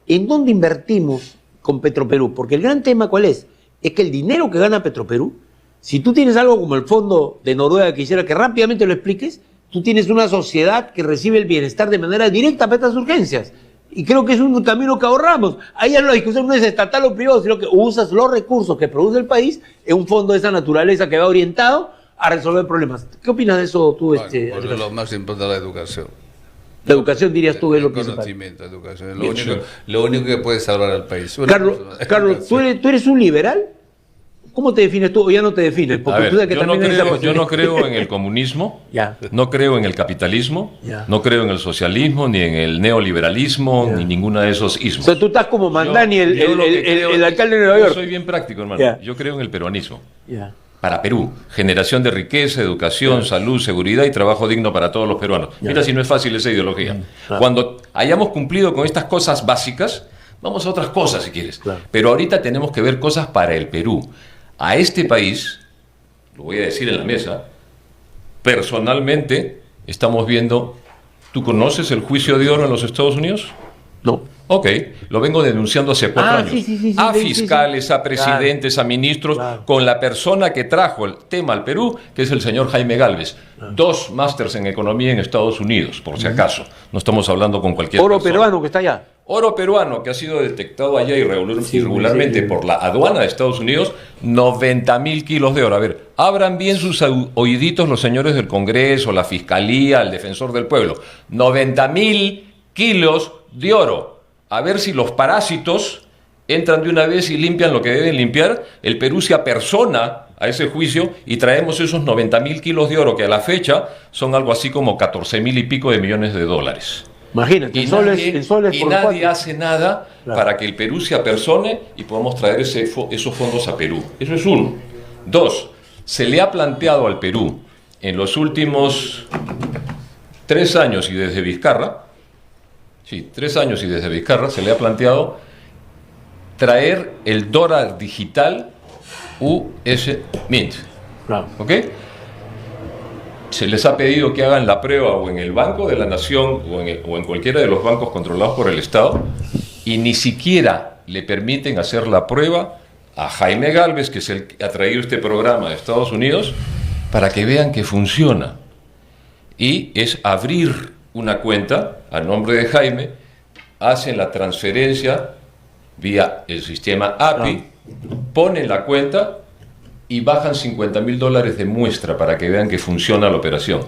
¿en dónde invertimos con Petroperú? Porque el gran tema, ¿cuál es? Es que el dinero que gana Petroperú, si tú tienes algo como el fondo de Noruega, quisiera que rápidamente lo expliques, tú tienes una sociedad que recibe el bienestar de manera directa para estas urgencias. Y creo que es un camino que ahorramos. Ahí ya la discusión no es estatal o privado, sino que usas los recursos que produce el país en un fondo de esa naturaleza que va orientado a resolver problemas. ¿Qué opinas de eso tú? Bueno, pues lo más importante es la educación. La educación, dirías tú, es lo principal. Conocimiento, educación. Lo único que puede salvar al país. Carlos, ¿tú eres un liberal? ¿Cómo te defines tú o ya no te defines? Porque tú que yo no creo en el comunismo, no creo en el capitalismo, no creo en el socialismo, ni en el neoliberalismo, ni ninguna de esos ismos. O sea, tú estás como Mandani, el alcalde de Nueva York. Yo soy bien práctico, hermano. Yo creo en el peruanismo. Para Perú, generación de riqueza, educación, salud, seguridad y trabajo digno para todos los peruanos. Mira si no es fácil esa ideología. Cuando hayamos cumplido con estas cosas básicas, vamos a otras cosas si quieres. Pero ahorita tenemos que ver cosas para el Perú. A este país, lo voy a decir en la mesa, personalmente estamos viendo... ¿Tú conoces el juicio de oro en los Estados Unidos? No. Ok, lo vengo denunciando hace 4 años. A fiscales, a presidentes, a ministros, con la persona que trajo el tema al Perú, que es el señor Jaime Gálvez. 2 másters en economía en Estados Unidos, por si acaso. No estamos hablando con cualquier oro persona. Peruano que está allá. Oro peruano que ha sido detectado allá irregularmente por la aduana de Estados Unidos, 90.000 kilos de oro. A ver, abran bien sus oíditos los señores del Congreso, la Fiscalía, el Defensor del Pueblo. 90.000 kilos de oro. A ver si los parásitos entran de una vez y limpian lo que deben limpiar. El Perú se apersona a ese juicio y traemos esos 90.000 kilos de oro que a la fecha son algo así como 14.000 y pico de millones de dólares. Imagínate, y nadie hace nada para que el Perú se apersone y podamos traer esos fondos a Perú. Eso es uno. 2, se le ha planteado al Perú en los últimos 3 años y desde Vizcarra, 3 años y desde Vizcarra se le ha planteado traer el dólar digital US Mint. ¿Ok? se les ha pedido que hagan la prueba o en el Banco de la Nación o en cualquiera de los bancos controlados por el Estado, y ni siquiera le permiten hacer la prueba a Jaime Gálvez, que es el que ha traído este programa de Estados Unidos, para que vean que funciona. Y es abrir una cuenta a nombre de Jaime, hacen la transferencia vía el sistema API, ponen la cuenta y bajan $50,000 de muestra para que vean que funciona la operación.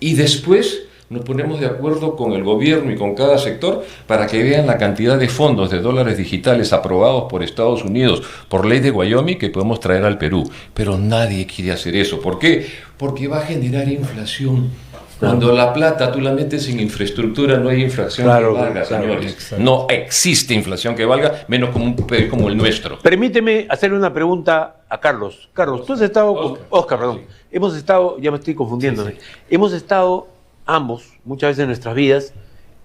Y después nos ponemos de acuerdo con el gobierno y con cada sector para que vean la cantidad de fondos de dólares digitales aprobados por Estados Unidos por ley de Wyoming que podemos traer al Perú. Pero nadie quiere hacer eso. ¿Por qué? Porque va a generar inflación. Cuando la plata tú la metes en infraestructura, no hay inflación que valga, señores. Exacto. No existe inflación que valga, menos como un país como el nuestro. Permíteme hacerle una pregunta a Carlos. Carlos, tú has estado Oscar, perdón. Sí. Hemos estado, ya me estoy confundiendo, sí. Hemos estado ambos, muchas veces en nuestras vidas,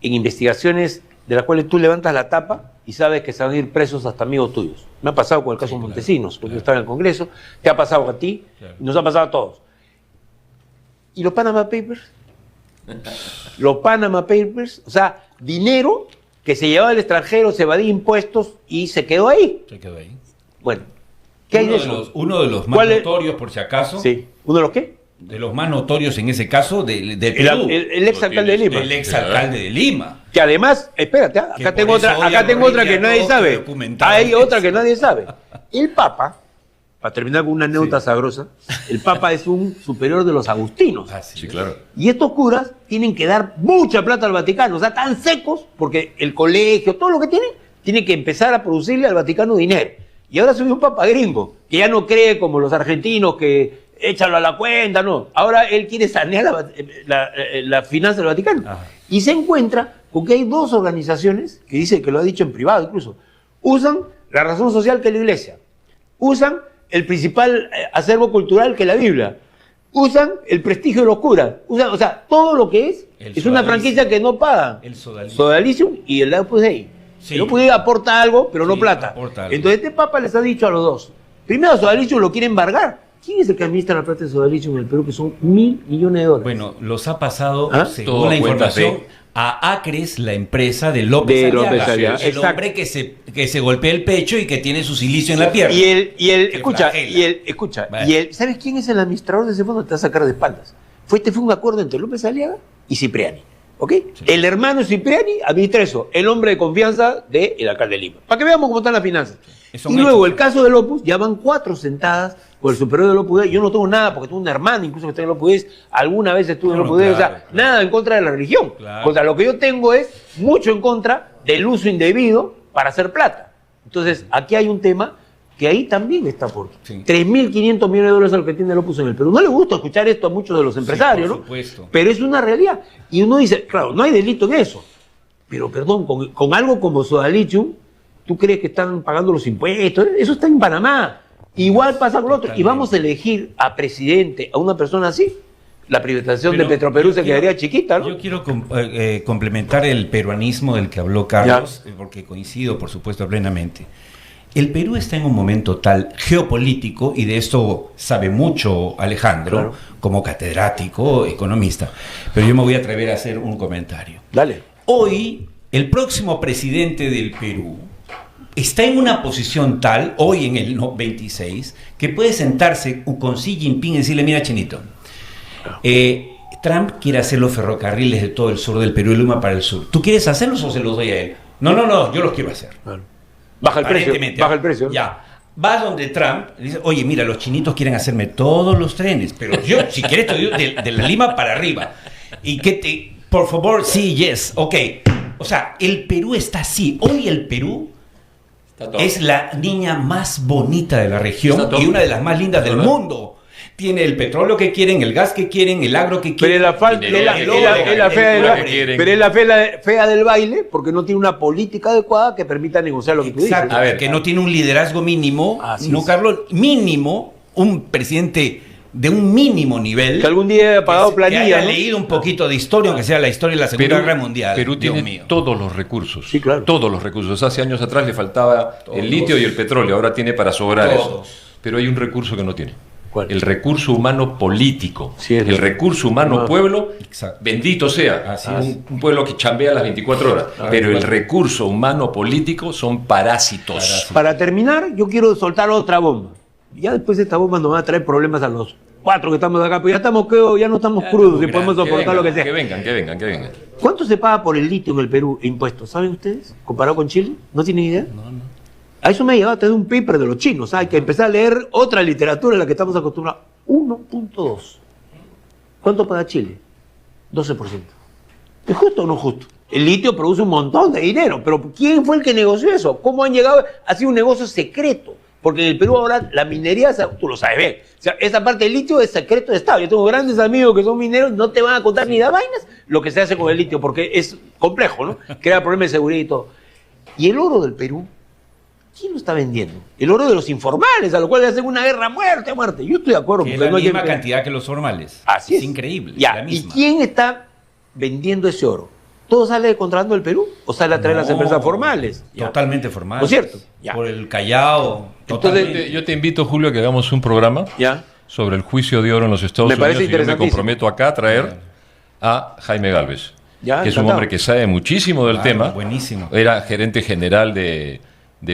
en investigaciones de las cuales tú levantas la tapa y sabes que se van a ir presos hasta amigos tuyos. Me ha pasado con el caso Montesinos, cuando yo estaba en el Congreso, te ha pasado a ti, y nos ha pasado a todos. ¿Y los Panama Papers? Los Panama Papers, o sea, dinero que se llevaba al extranjero, se evadía impuestos y se quedó ahí. Se quedó ahí. Bueno, ¿qué hay de eso? Uno de los más notorios, por si acaso. Sí, ¿uno de los qué? De los más notorios en ese caso de Perú. El exalcalde de Lima. El exalcalde de Lima. Que además, espérate, acá tengo otra que nadie sabe. Hay otra que nadie sabe. El Papa, para terminar con una anécdota sabrosa, el Papa es un superior de los agustinos. Sí, claro. Y estos curas tienen que dar mucha plata al Vaticano, o sea, tan secos, porque el colegio, todo lo que tienen, tiene que empezar a producirle al Vaticano dinero. Y ahora soy un Papa gringo, que ya no cree como los argentinos que échalo a la cuenta, no. Ahora él quiere sanear la finanza del Vaticano. Ajá. Y se encuentra con que hay dos organizaciones, que dice que lo ha dicho en privado incluso, usan la razón social que es la Iglesia, usan el principal acervo cultural que es la Biblia, usan el prestigio de los curas, usan, o sea, todo lo que es una franquicia que no pagan. El Sodalicium y el Opus Dei. Sí. El Opus Dei aporta algo, pero no plata. Entonces este Papa les ha dicho a los dos, primero Sodalicium lo quiere embargar. ¿Quién es el que administra la plata de Sodalicium en el Perú, que son $1.000 millones? Bueno, los ha pasado, según la información, a Acres, la empresa de López Aliaga, el hombre que se golpea el pecho y que tiene su silicio en la pierna. ¿Sabes quién es el administrador de ese fondo? Te va a sacar de espaldas. Este fue un acuerdo entre López Aliaga y Cipriani. ¿Ok? Sí. El hermano Cipriani administra eso, el hombre de confianza del alcalde de Lima. Para que veamos cómo están las finanzas. Y luego el caso del Opus, ya van 4 sentadas con el superior del Opus Dei. Yo no tengo nada, porque tengo un hermano incluso que está en el Opus Dei, alguna vez estuve en el Opus Dei, o sea, nada en contra de la religión. Contra lo que yo tengo es mucho en contra del uso indebido para hacer plata. Entonces, aquí hay un tema que ahí también está por 3.500 millones de dólares a lo que tiene el Opus en el Perú. No le gusta escuchar esto a muchos de los empresarios, por supuesto, ¿no? Pero es una realidad. Y uno dice, claro, no hay delito en eso. Pero, perdón, con algo como Sodalicium, ¿tú crees que están pagando los impuestos? Eso está en Panamá. Igual pasa con otro. Y vamos a elegir a presidente, a una persona así. La privatización de Petroperú se quedaría chiquita, ¿no? Yo quiero complementar el peruanismo del que habló Carlos, porque coincido, por supuesto, plenamente. El Perú está en un momento tal geopolítico, y de esto sabe mucho Alejandro, como catedrático, economista, pero yo me voy a atrever a hacer un comentario. Dale. Hoy, el próximo presidente del Perú está en una posición tal, hoy en el 26, que puede sentarse con Xi Jinping y decirle, mira, Chinito, Trump quiere hacer los ferrocarriles de todo el sur del Perú y Lima para el sur. ¿Tú quieres hacerlos o se los doy a él? No, yo los quiero hacer. Baja el precio. Ya. Vas donde Trump y dice, oye, mira, los chinitos quieren hacerme todos los trenes, pero yo, si quieres, te doy de la Lima para arriba. Y por favor, sí, yes, ok. O sea, el Perú está así. Hoy el Perú es la niña más bonita de la región y una de las más lindas del mundo. Tiene el petróleo que quieren, el gas que quieren, el agro que quieren. Pero es la fea del baile, porque no tiene una política adecuada que permita negociar lo que tú dices. A ver, que no tiene un liderazgo mínimo, Carlos, mínimo, un presidente de un mínimo nivel. Que algún día haya pagado planilla. Que haya leído un poquito de historia, aunque sea la historia de la Segunda Guerra Mundial. Perú tiene todos los recursos. Sí, claro. Todos los recursos. Hace años atrás le faltaba el litio y el petróleo, ahora tiene para sobrar eso. Pero hay un recurso que no tiene. ¿Cuál? El recurso humano político. Sí, el recurso humano pueblo, Exacto. bendito sea. Así Un pueblo que chambea las 24 horas. Pero el recurso humano político son parásitos. Para terminar, yo quiero soltar otra bomba. Ya después esta bomba nos va a traer problemas a los 4 que estamos acá, pero ya no estamos crudos y podemos soportar lo que sea. Que vengan. ¿Cuánto se paga por el litio en el Perú impuestos? ¿Saben ustedes? ¿Comparado con Chile? ¿No tienen idea? No. A eso me ha llegado a tener un paper de los chinos. Hay que empezar a leer otra literatura en la que estamos acostumbrados. 1.2. ¿Cuánto paga Chile? 12%. ¿Es justo o no justo? El litio produce un montón de dinero, pero ¿quién fue el que negoció eso? ¿Cómo han llegado? Ha sido un negocio secreto. Porque en el Perú ahora la minería, tú lo sabes bien, o sea, esa parte del litio es secreto de Estado. Yo tengo grandes amigos que son mineros, no te van a contar ni de vainas lo que se hace con el litio, porque es complejo, ¿no? Crea problemas de seguridad y todo. Y el oro del Perú, ¿quién lo está vendiendo? El oro de los informales, a lo cual le hacen una guerra muerte a muerte. Yo estoy de acuerdo. Que es porque la no hay misma que... cantidad que los formales. Así es. Increíble. Ya, la ¿y misma. quién está vendiendo ese oro? ¿Todo sale de contrabando del Perú o sale a traer las empresas formales? Ya. Totalmente formales. ¿No es cierto? Ya. Por el Callao. Entonces, Yo te invito, Julio, a que hagamos un programa ¿Ya? sobre el juicio de oro en los Estados Me parece Unidos, y yo me interesantísimo. comprometo acá a traer a Jaime Gálvez, Ya, que es un encantado. hombre que sabe muchísimo del Claro, tema. buenísimo. Era gerente general de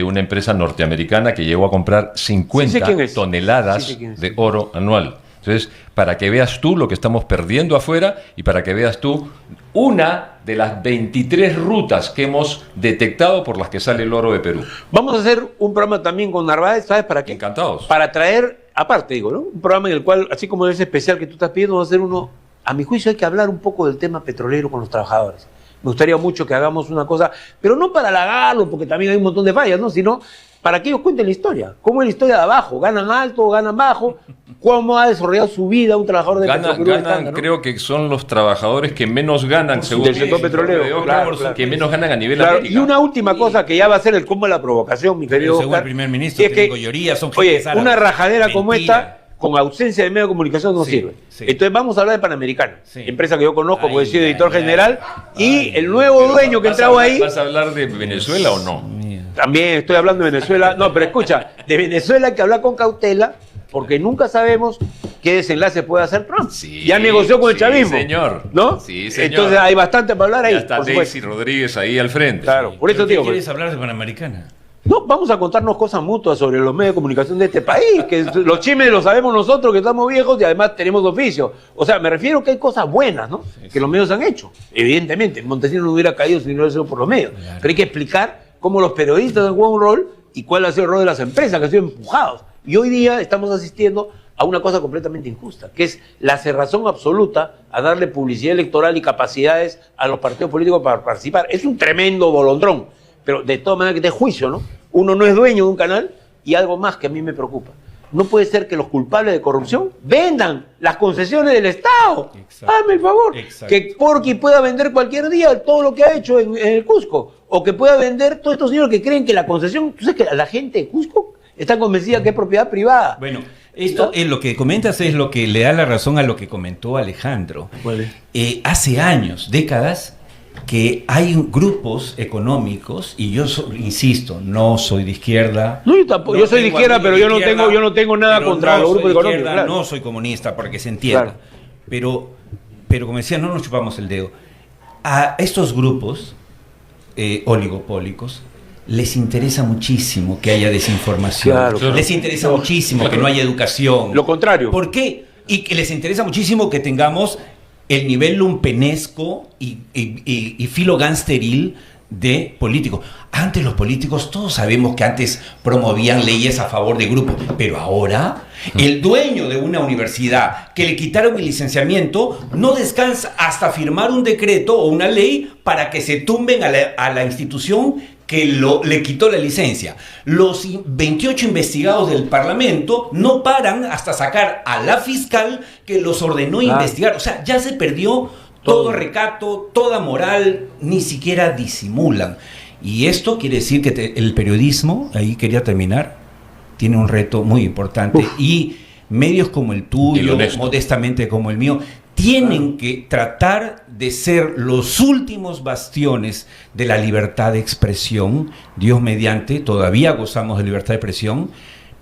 una empresa norteamericana que llegó a comprar 50 Sí sé quién es. toneladas Sí sé quién es. de oro anual. Entonces, para que veas tú lo que estamos perdiendo afuera y para que veas tú una de las 23 rutas que hemos detectado por las que sale el oro de Perú. Vamos a hacer un programa también con Narváez, ¿sabes para qué? Encantados. Para traer, aparte digo, ¿no? Un programa en el cual, así como ese especial que tú estás pidiendo, vamos a hacer uno, a mi juicio hay que hablar un poco del tema petrolero con los trabajadores. Me gustaría mucho que hagamos una cosa, pero no para halagarlo, porque también hay un montón de fallas, ¿no? Sino para que ellos cuenten la historia. ¿Cómo es la historia de abajo? ¿Ganan alto, ganan bajo? ¿Cómo ha desarrollado su vida un trabajador de Petroperú Ganan, estándar, ¿no? creo que son los trabajadores que menos ganan, según Del sector el petrolero, informe de claro, Oxford, claro. que menos ganan a nivel Claro, América. y una última cosa que ya va a ser el combo de la provocación, mi querido Según Oscar, el primer ministro, es Tengo Lloría, son oye, gentes árabes. una rajadera como Mentira. esta, con ausencia de medio de comunicación, no Sí, sirve. sí. Entonces vamos a hablar de Panamericana, Sí. empresa que yo conozco, porque he Ay, sido editor ay, general, ay. y Ay, el nuevo dueño que ¿Vas a entraba hablar- ahí, ¿Vas a hablar de Venezuela o no? también estoy hablando de Venezuela, no, pero escucha, de Venezuela hay que hablar con cautela, porque nunca sabemos qué desenlace puede hacer Trump. Sí, Ya negoció con el sí, chavismo. señor. ¿No? Sí, señor. Entonces hay bastante para hablar ahí. Ya está por supuesto. Daisy Rodríguez ahí al frente. Claro, por eso ¿Pero qué digo. quieres hablar de Panamericana? No, vamos a contarnos cosas mutuas sobre los medios de comunicación de este país, que los chismes los sabemos nosotros que estamos viejos y además tenemos oficio. O sea, me refiero que hay cosas buenas, ¿no? Que los medios han hecho. Evidentemente, Montesinos no hubiera caído si no hubiera sido por los medios. Claro. Pero hay que explicar cómo los periodistas han jugado un rol y cuál ha sido el rol de las empresas que han sido empujados. Y hoy día estamos asistiendo a una cosa completamente injusta, que es la cerrazón absoluta a darle publicidad electoral y capacidades a los partidos políticos para participar. Es un tremendo bolondrón, pero de todas maneras que te juicio, ¿no? Uno no es dueño de un canal y algo más que a mí me preocupa. No puede ser que los culpables de corrupción vendan las concesiones del Estado. Exacto. Hazme el favor. Exacto. Que Porqui pueda vender cualquier día todo lo que ha hecho en el Cusco. O que pueda vender todos estos señores que creen que la concesión... ¿Tú sabes que la gente de Cusco está convencida que es propiedad privada? Bueno, esto es lo que comentas, es lo que le da la razón a lo que comentó Alejandro. ¿Cuál Hace años, décadas, que hay grupos económicos, y yo insisto, no soy de izquierda. No, yo tampoco. Yo soy de tengo izquierda, amigos pero de izquierda, yo no tengo nada pero contra no los soy grupos de económicos. izquierda, Claro. No soy comunista, para que se entienda. Claro. Pero como decía, no nos chupamos el dedo. A estos grupos oligopólicos les interesa muchísimo que haya desinformación. Claro. Les interesa muchísimo que no haya educación. Lo contrario. ¿Por qué? Y que les interesa muchísimo que tengamos el nivel lumpenesco y filogánsteril de políticos. Antes los políticos, todos sabemos que antes promovían leyes a favor de grupos, pero ahora el dueño de una universidad que le quitaron el licenciamiento no descansa hasta firmar un decreto o una ley para que se tumben a la institución que le quitó la licencia. Los 28 investigados del Parlamento no paran hasta sacar a la fiscal que los ordenó investigar. O sea, ya se perdió todo recato, toda moral, ni siquiera disimulan. Y esto quiere decir que el periodismo, ahí quería terminar, tiene un reto muy importante. Y medios como el tuyo, modestamente como el mío, tienen que tratar de ser los últimos bastiones de la libertad de expresión. Dios mediante, todavía gozamos de libertad de expresión,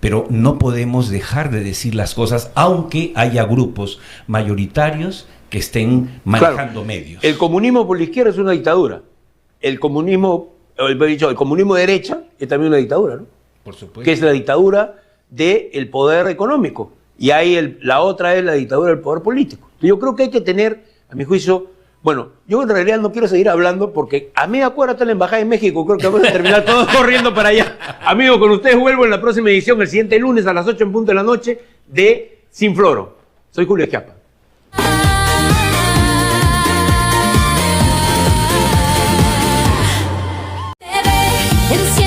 pero no podemos dejar de decir las cosas, aunque haya grupos mayoritarios que estén manejando medios. El comunismo por la izquierda es una dictadura. El comunismo de derecha es también una dictadura, ¿no? Por supuesto. Que es la dictadura del poder económico. Y ahí la otra es la dictadura del poder político. Yo creo que hay que tener, a mi juicio, bueno, yo en realidad no quiero seguir hablando porque a media cuadra está la embajada de México, creo que vamos a terminar todos corriendo para allá. Amigos, con ustedes vuelvo en la próxima edición, el siguiente lunes a las 8 en punto de la noche, de Sin Floro. Soy Julio Schiappa. Enciende